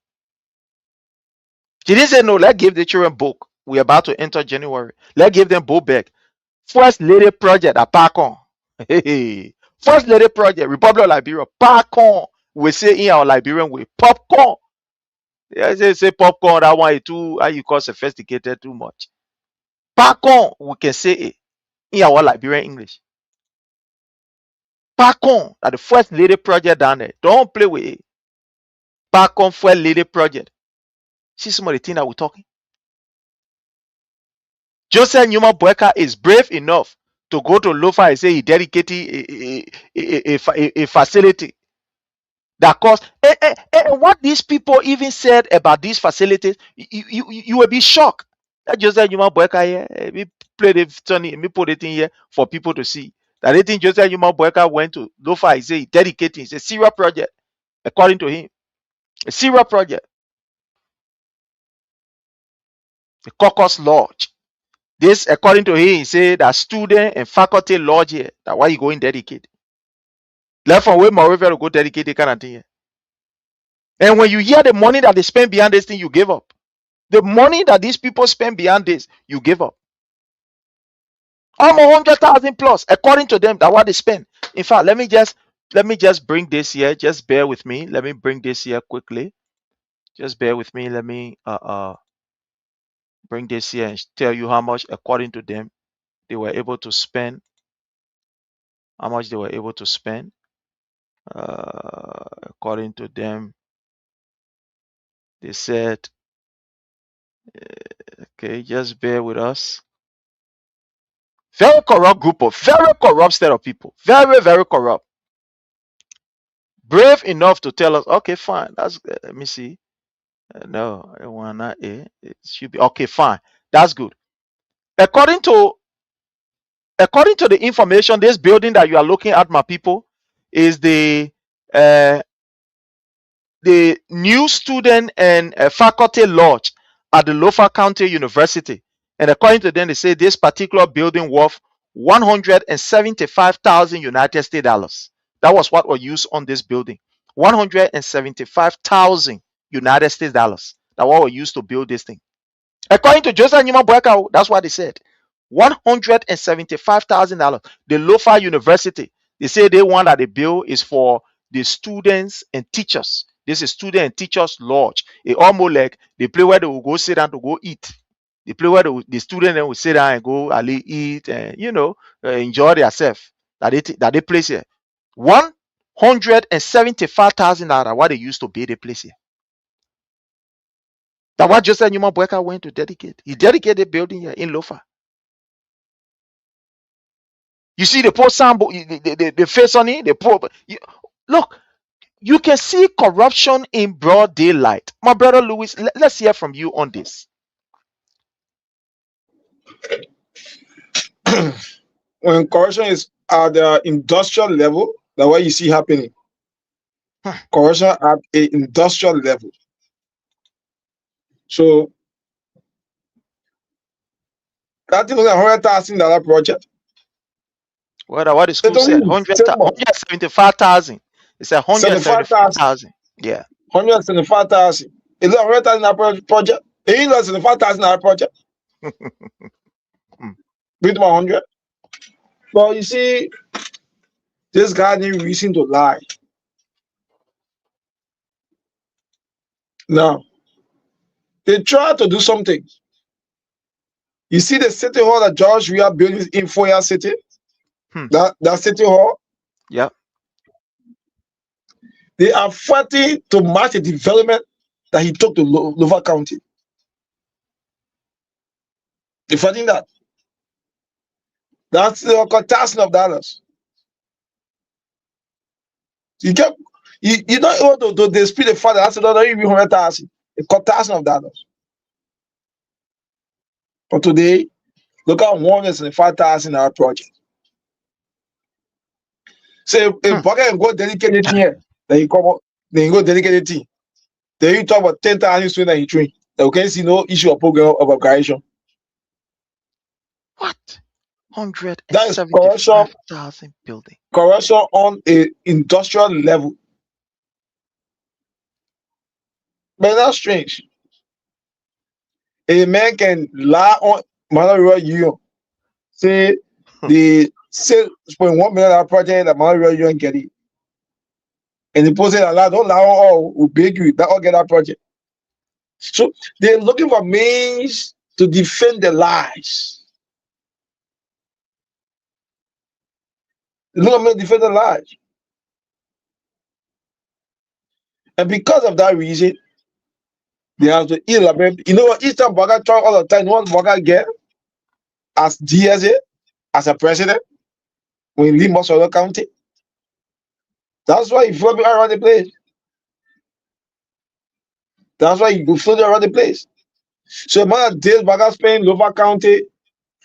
[SPEAKER 2] She didn't say, no, let's give the children book. We're about to enter January. Let's give them book back. First Lady Project at pack on. Hey, First Lady Project, Republic of Liberia, pack on. We say in our Liberian way, popcorn. Yeah, say popcorn, that one is too, how you call sophisticated too much. Pack on, we can say it in our Liberian English. Pack on, that the First Lady Project down there. Don't play with it. Pack on First Lady Project. See some of the things that we're talking. Joseph Nyuma Boeka is brave enough to go to Lofa and say he dedicated a facility that cost. And what these people even said about these facilities, you will be shocked. That Joseph Nyuma Boeka here, we played it, we put it in here for people to see. That they think Joseph Nyuma Boeka went to Lofa and say he dedicated. It's a serious project, according to him. A serious project. The Caucus Lodge. This, according to him, he said that student and faculty lodge here. That why you going dedicate. Left from where Moravia to go dedicate the kind of thing here. And when you hear the money that they spend behind this thing, you give up. The money that these people spend behind this, you give up. Almost 100,000 plus, according to them, that what they spend. In fact, let me just bring this here. Just bear with me. Let me bring this here quickly. Just bear with me. Let me bring this here and tell you how much, according to them, they were able to spend. How much they were able to spend. According to them, they said, okay, just bear with us. Very corrupt group of, very corrupt set of people. Very, very corrupt. Brave enough to tell us, okay, fine. That's, let me see. No, it will not. It should be okay. Fine. That's good. According to the information, this building that you are looking at, my people, is uh, the new student and faculty lodge at the Lofa County University. And according to them, they say this particular building worth 175,000 United States dollars. That was what was used on this building. 175,000 United States dollars. That what was used to build this thing. According to Joseph Newman Boakau, that's what they said. $175,000. The Lofa University, they say they want that the bill is for the students and teachers. This is student and teachers lodge. It almost like the place where they will go sit down to go eat. The place where the student then will sit down and go ali eat and enjoy themselves. That they place here. $175,000 what they used to build the place here. That what Joseph Newman Boakau went to dedicate. He dedicated the building here in Lofa. You see the poor sample, the face on it, the poor. Look, you can see corruption in broad daylight. My brother Louis, let's hear from you on this.
[SPEAKER 8] When corruption is at the industrial level, that's what you see happening. Corruption at an industrial level. So that is $100,000 project.
[SPEAKER 2] What the school said, 175,000. It's 175,000. Yeah.
[SPEAKER 8] 175,000. Is it $100,000 project? It ain't $75,000 project. With 100. Well, you see, this guy need reason to lie. Now, they try to do something. You see the city hall that George we are building in Foya City? That city hall?
[SPEAKER 2] Yeah.
[SPEAKER 8] They are fighting to match the development that he took to Lofa County. They're fighting that. That's the $1,000,000. You don't able to dispute the fact that that's not even $100,000. $1,000. But today, look at $175,000 project. So if Boga go dedicate it here, then you come up, then you go dedicate it here. Then you talk about 10,000 students that you train. Then we can see no issue of program of upgradation.
[SPEAKER 2] What? 175,000 building.
[SPEAKER 8] Corruption on a industrial level. But that's strange. A man can lie on Malaria Union. Say the $6.1 million project that Malaria Union get it. And the person that lie, don't lie on all will beg you that all get that project. So they're looking for means to defend the lies. They're looking to defend the lies. And because of that reason, they have to elaborate. You know what? Each time Boga talk all the time, what Boga get as DSA, as a president, when he leave Mosola County. That's why he floated around the place. That's why he floated around the place. So amount of days Boga spent in Lofa County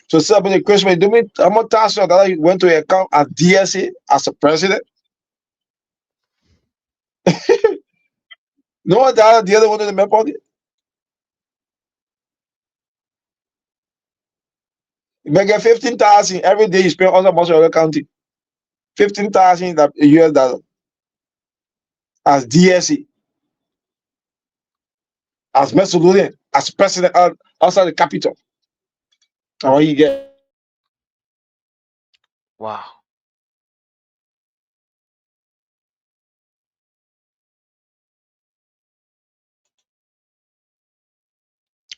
[SPEAKER 8] to celebrate the Christmas. Do me how much task that he went to account as DSA as a president? No one the other one in the map pocket. You may get 15,000 every day you spend on the Mosola County. 15,000 US dollars as DSA, as Mesolulian, as president outside the capital. And what you get?
[SPEAKER 2] Wow.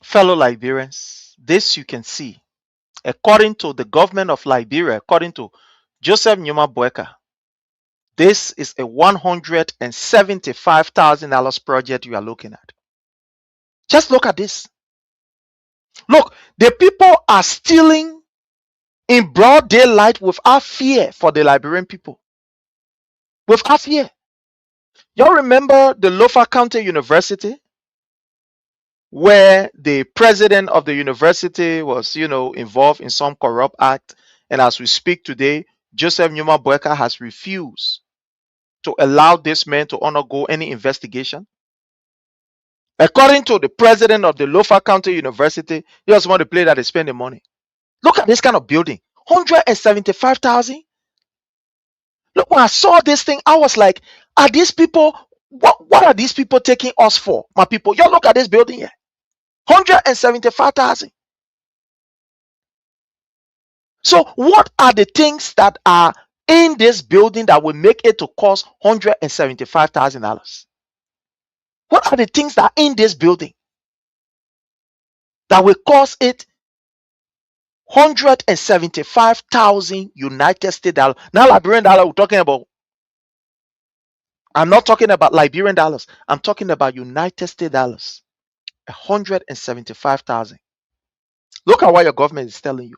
[SPEAKER 2] Fellow Liberians, this you can see. According to the government of Liberia, according to Joseph Newman Boakau, this is a $175,000 project you are looking at. Just look at this. Look, the people are stealing in broad daylight without fear for the Liberian people. Without fear. Y'all remember the Lofa County University? where the president of the university was, involved in some corrupt act. And as we speak today, Joseph Numa BOAKAI has refused to allow this man to undergo any investigation. According to the president of the Lofa County University, he was one of the place that they spend the money. Look at this kind of building, 175,000. Look, when I saw this thing, I was like, are these people, what are these people taking us for? My people, y'all look at this building here, 175,000. So what are the things that are in this building that will make it to cost $175,000? What are the things that are in this building that will cost it 175,000 United States dollars? Now Liberian dollar we're talking about. I'm not talking about Liberian dollars. I'm talking about United States dollars. 175,000. Look at what your government is telling you.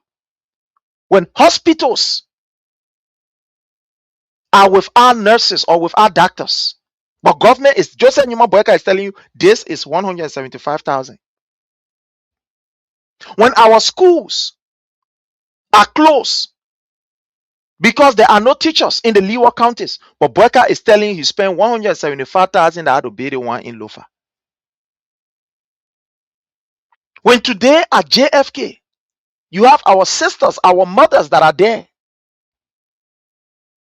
[SPEAKER 2] When hospitals are without nurses or without doctors, but government is, Joseph Numa BOAKAI is telling you this is 175,000. When our schools are closed because there are no teachers in the leeward counties, but BOAKAI is telling you he spent 175,000 to build the one in Lofa. When today at JFK, you have our sisters, our mothers that are there.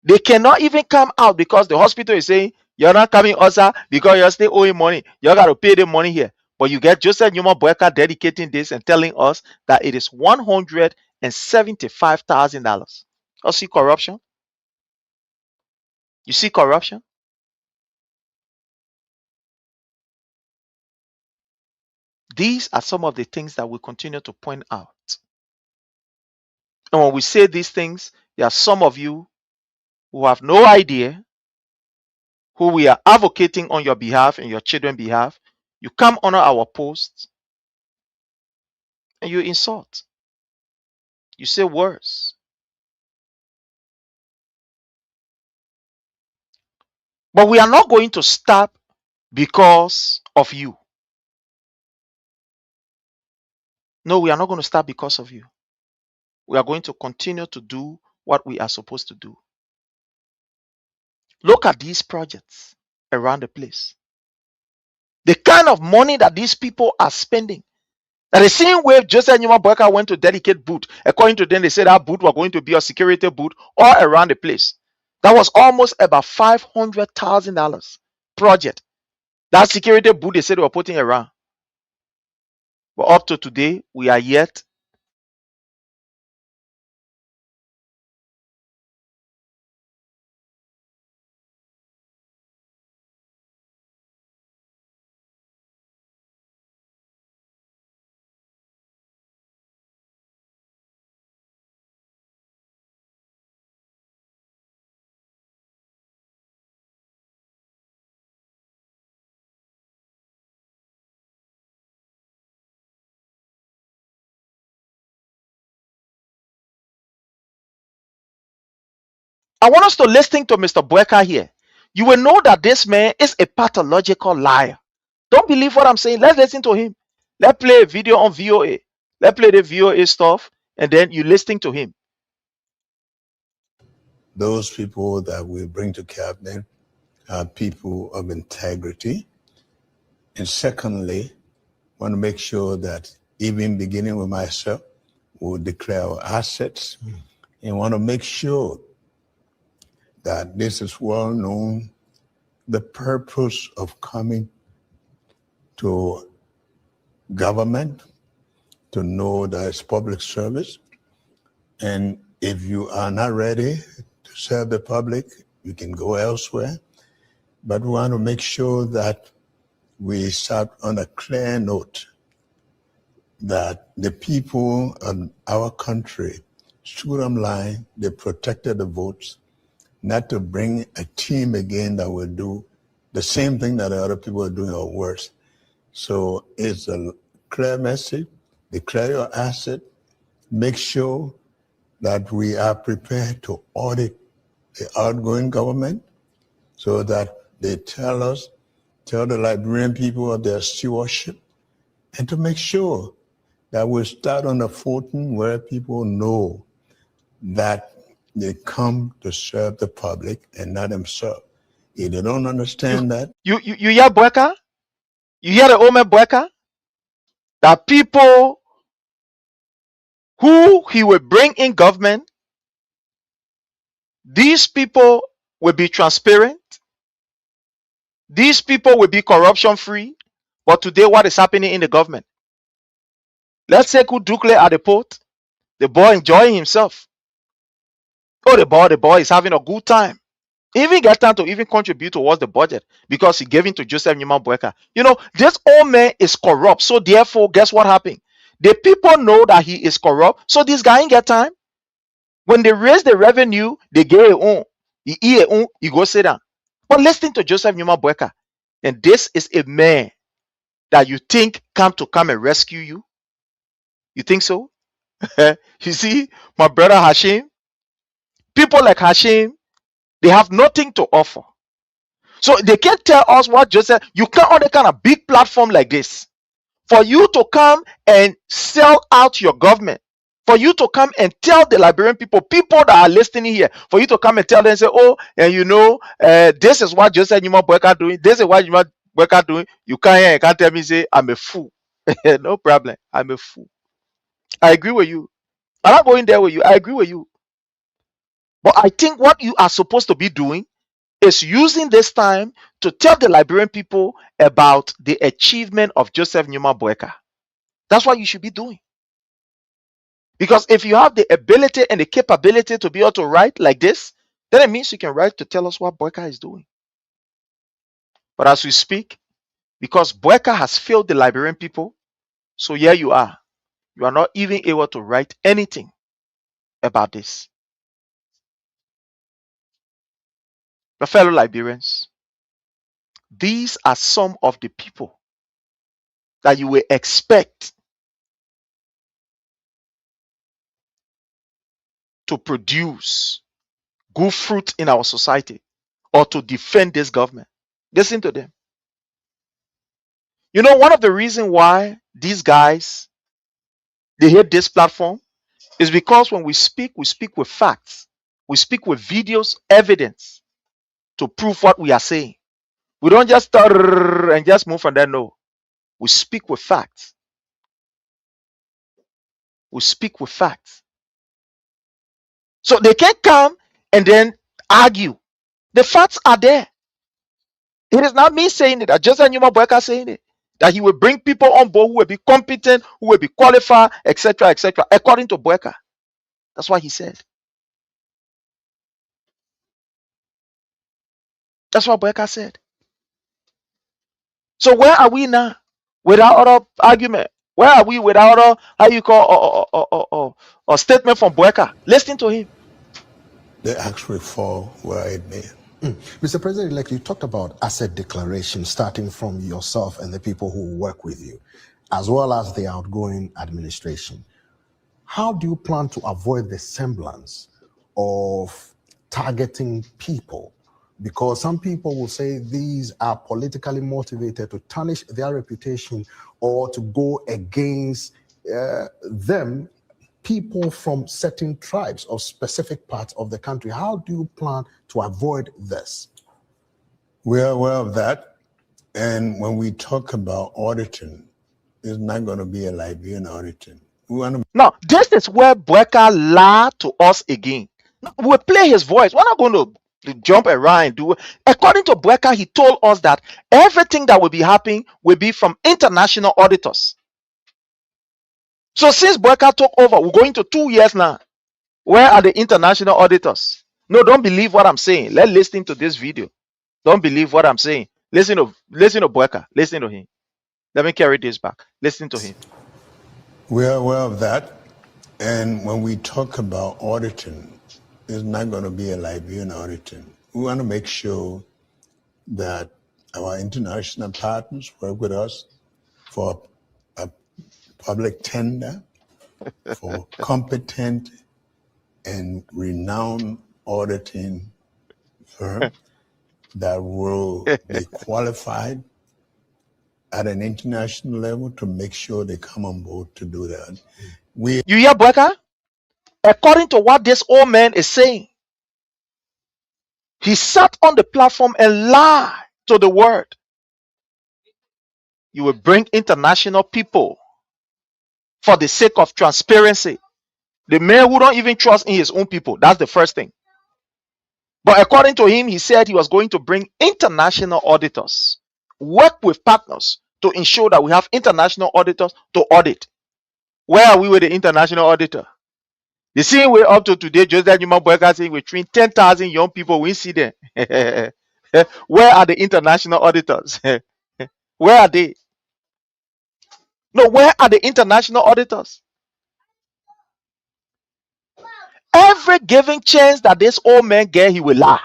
[SPEAKER 2] They cannot even come out because the hospital is saying, you're not coming also because you're still owing money. You got to pay the money here. But you get Joseph Numa BOAKAI dedicating this and telling us that it is $175,000. You see corruption? You see corruption? These are some of the things that we continue to point out. And when we say these things, there are some of you who have no idea who we are advocating on your behalf and your children's behalf. You come under our posts and you insult. You say words. But we are not going to stop because of you. No, we are not going to stop because of you. We are going to continue to do what we are supposed to do. Look at these projects around the place. The kind of money that these people are spending. Now, the same way Joseph Numa BOAKAI went to dedicate booth, according to them, they said that booth was going to be a security booth all around the place. That was almost about $500,000 project. That security booth they said they were putting around. But up to today, we are yet. I want us to listen to Mr. BOAKAI here. You will know that this man is a pathological liar. Don't believe what I'm saying. Let's listen to him. Let's play a video on VOA. Let's play the VOA stuff, and then you listening to him.
[SPEAKER 10] Those people that we bring to cabinet are people of integrity. And secondly, want to make sure that even beginning with myself, we'll declare our assets and want to make sure that this is well known, the purpose of coming to government, to know that it's public service. And if you are not ready to serve the public, you can go elsewhere. But we want to make sure that we start on a clear note that the people of our country stood on line, they protected the votes, not to bring a team again that will do the same thing that the other people are doing or worse. So it's a clear message, declare your asset, make sure that we are prepared to audit the outgoing government so that they tell the Liberian people of their stewardship, and to make sure that we start on a footing where people know that they come to serve the public and not themselves. If they don't understand that,
[SPEAKER 2] You hear BOAKAI? You hear the old man BOAKAI? That people who he will bring in government, these people will be transparent. These people will be corruption free. But today, what is happening in the government? Let's say Kudukle at the port, the boy enjoying himself. Oh, the boy is having a good time. He even get time to even contribute towards the budget because he gave it to Joseph Newman BOAKAI. You know, this old man is corrupt. So therefore, guess what happened? The people know that he is corrupt. So this guy ain't get time. When they raise the revenue, they get it on. He eat it on, he go sit down. But listen to Joseph Newman BOAKAI. And this is a man that you think come and rescue you. You think so? You see, my brother Hashim, people like Hashim, they have nothing to offer. So they can't tell us what Joseph, you can't on a kind of big platform like this. For you to come and sell out your government, for you to come and tell the Liberian people that are listening here, for you to come and tell them, say, oh, and you know, this is what Joseph Newman BOAKAI doing, this is what Newman BOAKAI doing. You can't tell me, say, I'm a fool. No problem. I'm a fool. I agree with you. I'm not going there with you. I agree with you. But I think what you are supposed to be doing is using this time to tell the Liberian people about the achievement of Joseph Newman BOAKAI. That's what you should be doing. Because if you have the ability and the capability to be able to write like this, then it means you can write to tell us what BOAKAI is doing. But as we speak, because BOAKAI has failed the Liberian people, so here you are. You are not even able to write anything about this. My fellow Liberians, these are some of the people that you will expect to produce good fruit in our society or to defend this government. Listen to them. You know, one of the reasons why these guys they hate this platform is because when we speak with facts, we speak with videos, evidence to prove what we are saying. We don't just stutter and just move from there. No, we speak with facts. We speak with facts. So they can't come and then argue. The facts are there. It is not me saying it. That's just Newman BOAKAI saying it. That he will bring people on board who will be competent, who will be qualified, etc., according to BOAKAI. That's what he said. That's what BOAKAI said. So where are we now? Without other argument. Where are we without other, how you call, a statement from BOAKAI? Listen to him.
[SPEAKER 10] they actually fall where it may.
[SPEAKER 13] Mr. President-elect, you talked about asset declaration starting from yourself and the people who work with you, as well as the outgoing administration. How do you plan to avoid the semblance of targeting people? Because some people will say these are politically motivated to tarnish their reputation or to go against them, people from certain tribes or specific parts of the country. How do you plan to avoid this?
[SPEAKER 10] We're aware of that. And when we talk about auditing, it's not going to be a Liberian auditing. We want to.
[SPEAKER 2] Now, this is where BOAKAI lied to us again. We'll play his voice. We're not going to jump around and do it. According to BOAKAI, he told us that everything that will be happening will be from international auditors. So since BOAKAI took over, we're going to 2 years now. Where are the international auditors? No, don't believe what I'm saying. Let's listen to this video. Don't believe what I'm saying. Listen to BOAKAI. Listen to him. Let me carry this back. Listen to him.
[SPEAKER 10] We're aware of that. And when we talk about auditing, it's not going to be a Liberian auditing. We want to make sure that our international partners work with us for a public tender, for competent and renowned auditing firm that will be qualified at an international level to make sure they come on board to do that.
[SPEAKER 2] You hear, BOAKAI? According to what this old man is saying, he sat on the platform and lied to the world. You will bring international people for the sake of transparency. The man who don't even trust in his own people. That's the first thing. But according to him, he said he was going to bring international auditors, work with partners to ensure that we have international auditors to audit. Where are we with the international auditor? The same way up to today, Joseph Newman Boyka saying we train 10,000 young people, we see them. Where are the international auditors? Where are they? No, where are the international auditors? Every given chance that this old man get, he will lie.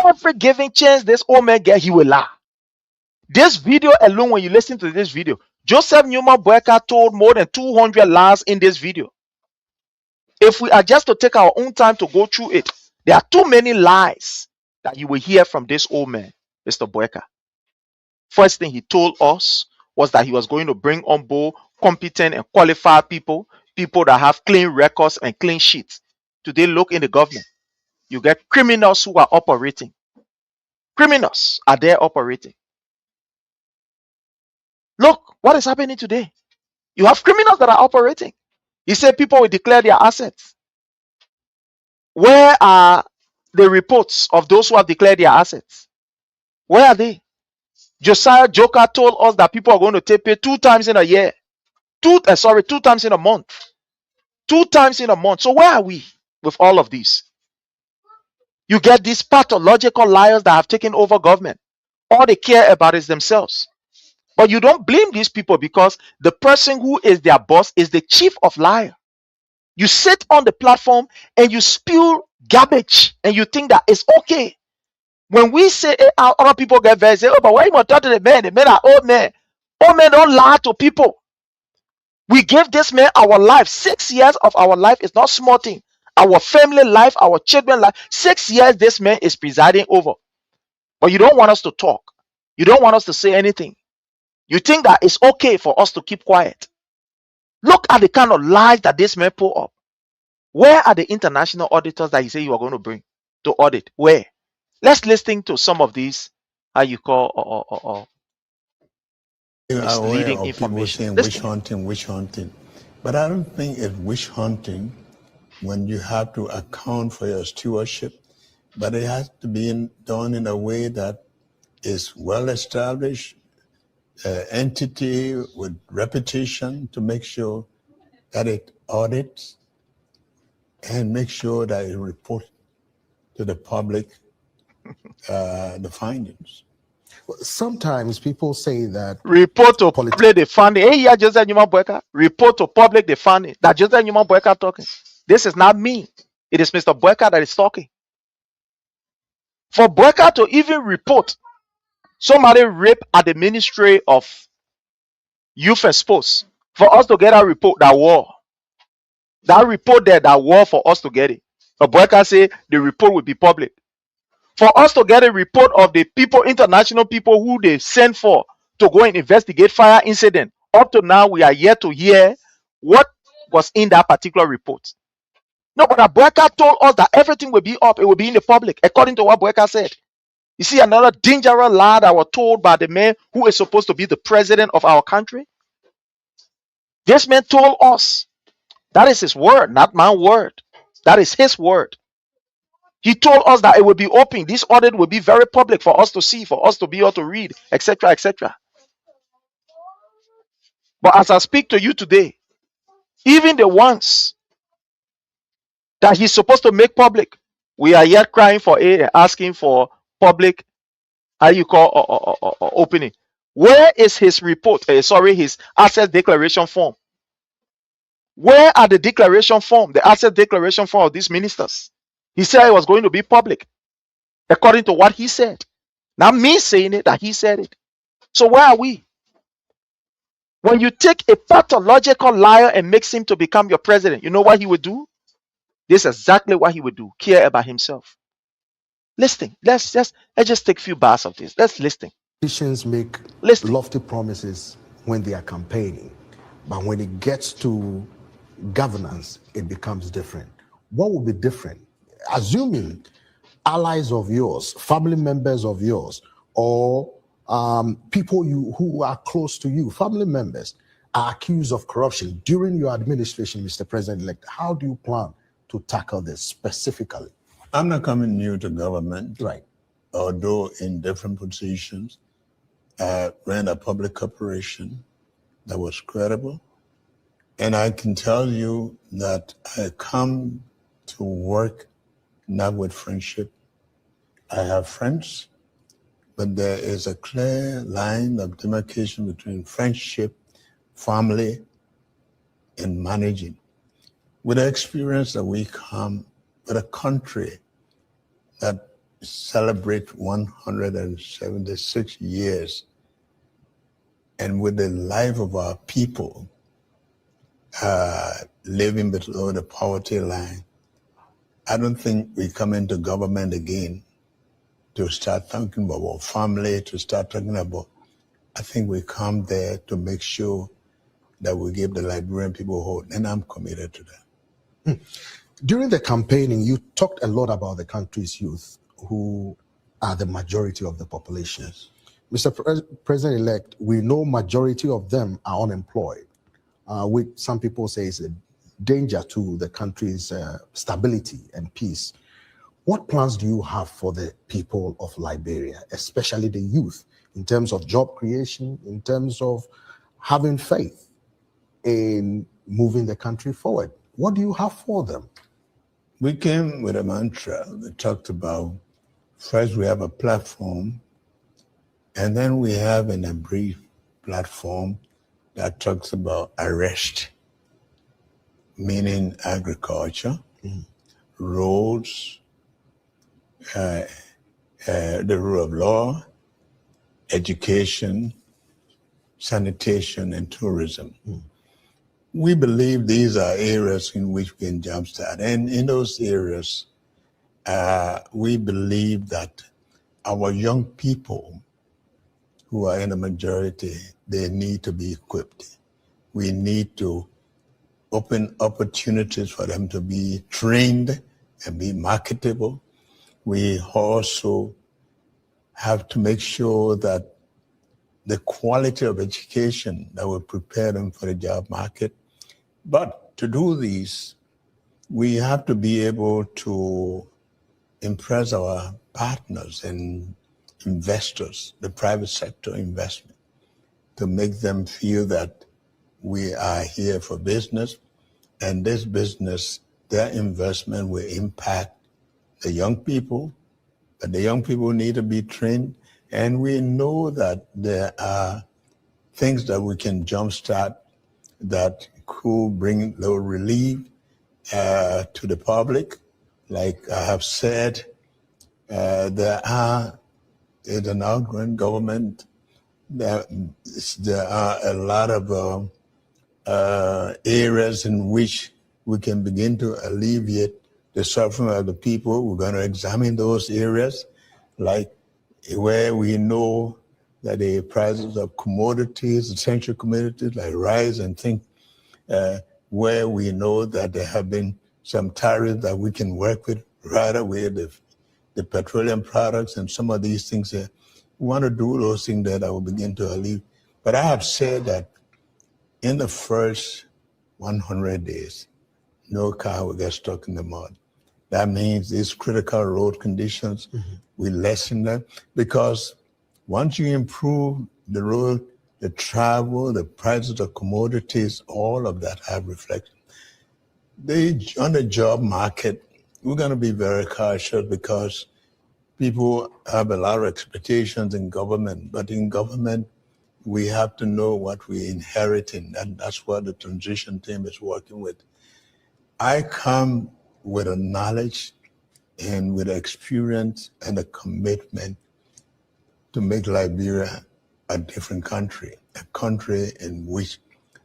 [SPEAKER 2] Every given chance this old man get, he will lie. This video alone, when you listen to this video, Joseph Newman Boyka told more than 200 lies in this video. If we are just to take our own time to go through it, there are too many lies that you will hear from this old man, Mr. Boyka. First thing he told us was that he was going to bring on board competent and qualified people, people that have clean records and clean sheets. Today, look in the government. You get criminals who are operating. Criminals are there operating. Look what is happening today. You have criminals that are operating. He said people will declare their assets. Where are the reports of those who have declared their assets? Where are they? Josiah Joker told us that people are going to take pay 2 times in a year. 2 times in a month. 2 times in a month. So where are we with all of these? You get these pathological liars that have taken over government. All they care about is themselves. But you don't blame these people because the person who is their boss is the chief of liar. You sit on the platform and you spew garbage and you think that it's okay. When we say other people get very say, oh, but why you want to talk to the men? The men are old men. Old men don't lie to people. We gave this man our life. 6 years of our life is not small thing. Our family life, our children life. 6 years this man is presiding over. But you don't want us to talk. You don't want us to say anything. You think that it's okay for us to keep quiet. Look at the kind of lies that this man pull up. Where are the international auditors that you say you are going to bring to audit? Where? Let's listen to some of these, how you call
[SPEAKER 10] You are aware
[SPEAKER 2] misleading
[SPEAKER 10] of people
[SPEAKER 2] information.
[SPEAKER 10] saying
[SPEAKER 2] Listen.
[SPEAKER 10] witch hunting. But I don't think it's witch hunting when you have to account for your stewardship. But it has to be done in a way that is well established, entity with reputation to make sure that it audits and make sure that it reports to the public the findings.
[SPEAKER 13] Sometimes people say that
[SPEAKER 2] Report to public the finding. Hey, yeah, Joseph Newman Boyka. Report to public the finding. That Joseph Newman Boyka talking. This is not me. It is Mr. Boyka that is talking. For Boyka to even report somebody rape at the Ministry of Youth and Sports, for us to get a report, that war. That report there, that war for us to get it. But Boyka say the report will be public. For us to get a report of the people, international people who they sent for to go and investigate fire incident. Up to now, we are yet to hear what was in that particular report. No, but Boyka told us that everything will be up, it will be in the public, according to what Boyka said. You see another dangerous lie that was told by the man who is supposed to be the president of our country. This man told us, that is his word, not my word. That is his word. He told us that it will be open. This audit will be very public for us to see, for us to be able to read, etc., etc. But as I speak to you today, even the ones that he's supposed to make public, we are yet crying for aid and asking for public, how you call opening. Where is his report? His asset declaration form. Where are the declaration form, the asset declaration form of these ministers? He said it was going to be public, according to what he said. Not me saying it, that he said it. So where are we? When you take a pathological liar and makes him to become your president, you know what he would do? This is exactly what he would do. Care about himself. Listen, let's just take a few bars of this. Let's listen.
[SPEAKER 13] Politicians make
[SPEAKER 2] Listen,
[SPEAKER 13] lofty promises when they are campaigning, but when it gets to governance, it becomes different. What will be different? Assuming allies of yours, family members of yours, or people who are close to you, family members, are accused of corruption during your administration, Mr. President-elect, how do you plan to tackle this specifically?
[SPEAKER 10] I'm not coming new to government.
[SPEAKER 13] Right.
[SPEAKER 10] Although in different positions, I ran a public corporation that was credible. And I can tell you that I come to work not with friendship. I have friends, but there is a clear line of demarcation between friendship, family, and managing. With the experience that we come with a country that celebrates 176 years, and with the life of our people living below the poverty line, I don't think we come into government again to start talking about our family, to start talking about, I think we come there to make sure that we give the Liberian people hope, and I'm committed to that.
[SPEAKER 13] During the campaigning, you talked a lot about the country's youth, who are the majority of the population.
[SPEAKER 10] Yes.
[SPEAKER 13] Mr. President-elect, we know majority of them are unemployed, which some people say is a danger to the country's stability and peace. What plans do you have for the people of Liberia, especially the youth, in terms of job creation, in terms of having faith in moving the country forward? What do you have for them?
[SPEAKER 10] We came with a mantra that talked about, first we have a platform, and then we have a brief platform that talks about arrest, meaning agriculture, roads, the rule of law, education, sanitation, and tourism. We believe these are areas in which we can jumpstart. And in those areas, we believe that our young people who are in the majority, they need to be equipped. We need to open opportunities for them to be trained and be marketable. We also have to make sure that the quality of education that will prepare them for the job market. But to do these, we have to be able to impress our partners and investors, the private sector investment, to make them feel that we are here for business, and this business, their investment will impact the young people, but the young people need to be trained. And we know that there are things that we can jumpstart that could bring a little relief to the public. Like I have said, there are, in an outgoing government, there are a lot of areas in which we can begin to alleviate the suffering of the people. We're going to examine those areas, like where we know that the prices of commodities, essential commodities like rice and things, where we know that there have been some tariffs that we can work with right away, the petroleum products and some of these things. We want to do those things that will begin to alleviate. But I have said that in the first 100 days, no car will get stuck in the mud. That means these critical road conditions, we lessen them, because once you improve the road, the travel, the prices of commodities, all of that have reflected. On the job market, we're going to be very cautious because people have a lot of expectations in government, but in government, we have to know what we're inheriting, and that's what the transition team is working with. I come with a knowledge and with experience and a commitment to make Liberia a different country, a country in which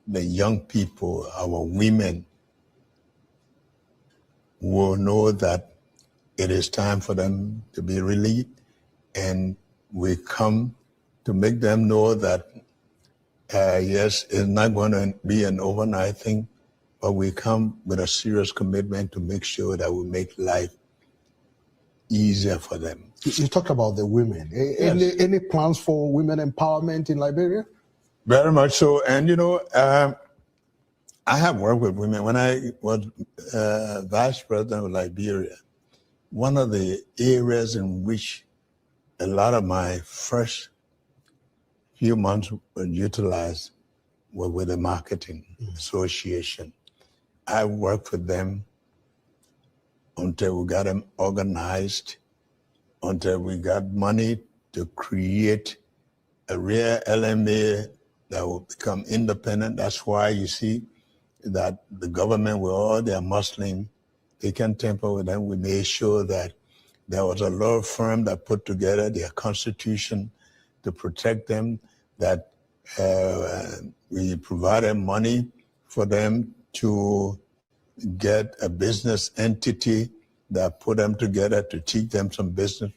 [SPEAKER 10] the young people, our women, will know that it is time for them to be relieved, and we come to make them know that, yes, it's not going to be an overnight thing, but we come with a serious commitment to make sure that we make life easier for them.
[SPEAKER 13] You talked about the women. Any plans for women empowerment in Liberia?
[SPEAKER 10] Very much so. And, I have worked with women. When I was vice president of Liberia, one of the areas in which a lot of my first few months were utilized were with the marketing association. I worked with them until we got them organized, until we got money to create a real LMA that will become independent. That's why you see that the government, with all their Muslim, they can tamper with them. We made sure that there was a law firm that put together their constitution to protect them, that we provided money for them to get a business entity that put them together to teach them some business.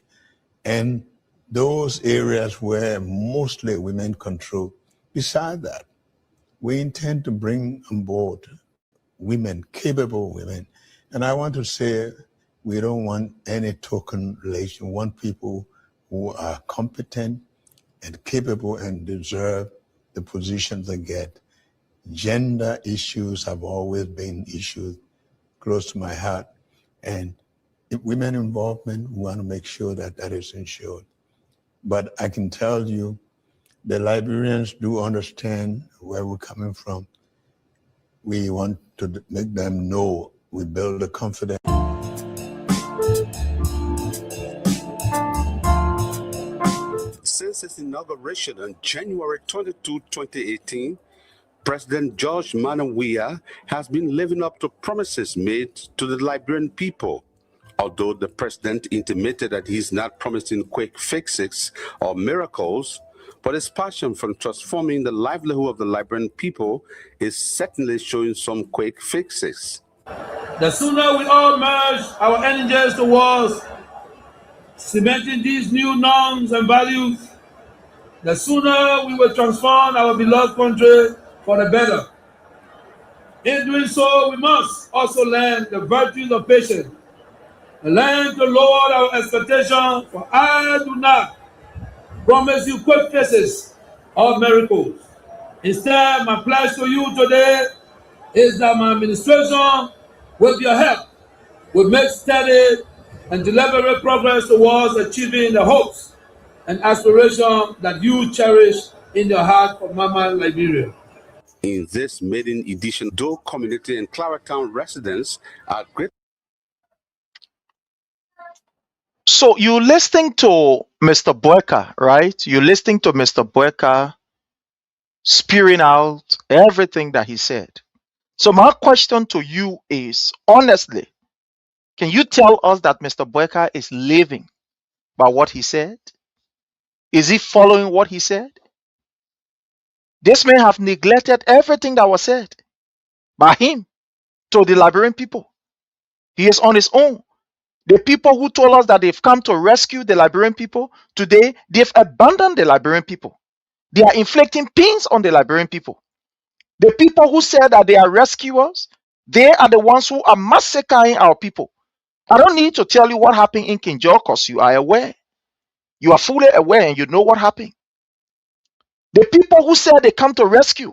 [SPEAKER 10] And those areas where mostly women control. Besides that, we intend to bring on board women, capable women. And I want to say, we don't want any token relation. We want people who are competent and capable and deserve the positions they get. Gender issues have always been issues close to my heart. And women involvement, we want to make sure that that is ensured. But I can tell you, the Liberians do understand where we're coming from. We want to make them know we build a confidence.
[SPEAKER 14] Since its inauguration on January 22, 2018, President George Weah has been living up to promises made to the Liberian people. Although the president intimated that he's not promising quick fixes or miracles, but his passion for transforming the livelihood of the Liberian people is certainly showing some quick fixes.
[SPEAKER 15] The sooner we all merge our energies towards cementing these new norms and values, the sooner we will transform our beloved country for the better. In doing so, we must also learn the virtues of patience and learn to lower our expectations, for I do not promise you quick fixes or miracles. Instead, my pledge to you today is that my administration, with your help, will make steady and deliberate progress towards achieving the hopes and aspirations that you cherish in your heart for Mama Liberia.
[SPEAKER 14] In this maiden edition, Doe community and Claratown residents are great.
[SPEAKER 2] So you're listening to Mr. BOAKAI, right? You're listening to Mr. BOAKAI spewing out everything that he said. So my question to you is, honestly, can you tell us that Mr. BOAKAI is living by what he said? Is he following what he said? This man have neglected everything that was said by him to the Liberian people. He is on his own. The people who told us that they've come to rescue the Liberian people, today they've abandoned the Liberian people. They are inflicting pains on the Liberian people. The people who said that they are rescuers, they are the ones who are massacring our people. I don't need to tell you what happened in King George because you are aware. You are fully aware and you know what happened. The people who said they come to rescue,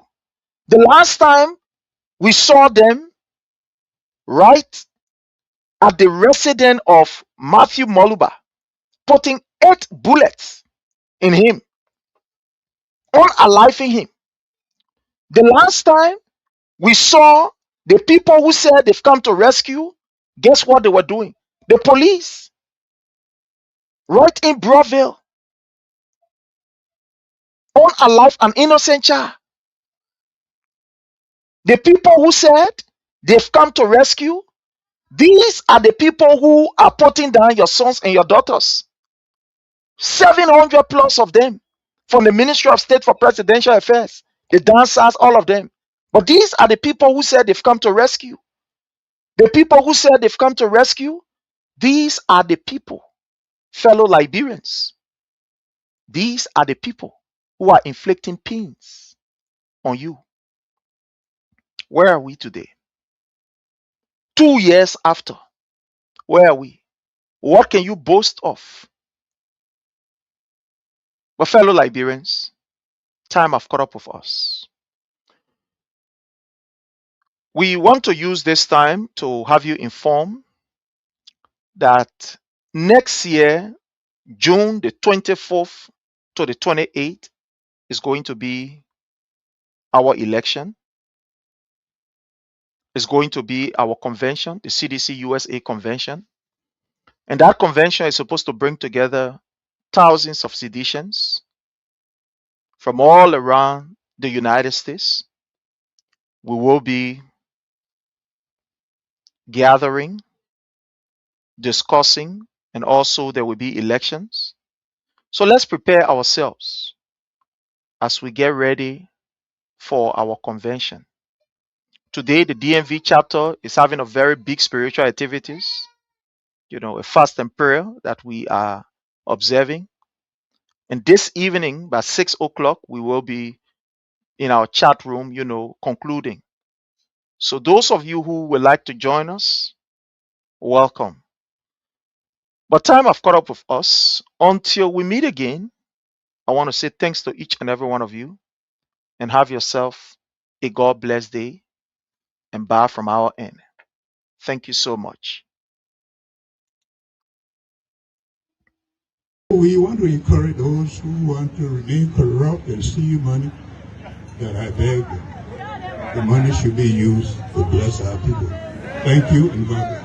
[SPEAKER 2] the last time we saw them right at the residence of Matthew Moluba, putting 8 bullets in him, unaliving him. The last time we saw the people who said they've come to rescue, guess what they were doing? The police, right in Broadville, unalive an innocent child. The people who said they've come to rescue, these are the people who are putting down your sons and your daughters. 700 plus of them from the Ministry of State for Presidential Affairs, the dancers, all of them. But these are the people who said they've come to rescue. The people who said they've come to rescue, these are the people, fellow Liberians. These are the people who are inflicting pains on you. Where are we today? 2 years after, where are we? What can you boast of? But fellow Liberians, time have caught up with us. We want to use this time to have you informed that next year, June the 24th to the 28th, is going to be our election. It's going to be our convention, the CDC USA convention. And that convention is supposed to bring together thousands of citizens from all around the United States. We will be gathering, discussing, and also there will be elections. So let's prepare ourselves as we get ready for our convention. Today, the DMV chapter is having a very big spiritual activities, a fast and prayer that we are observing. And this evening, by 6 o'clock, we will be in our chat room, concluding. So those of you who would like to join us, welcome. But time have caught up with us. Until we meet again, I want to say thanks to each and every one of you and have yourself a God bless day and bye from our end. Thank you so much.
[SPEAKER 9] We want to encourage those who want to remain corrupt and steal money, that I beg them. The money should be used to bless our people. Thank you and God bless.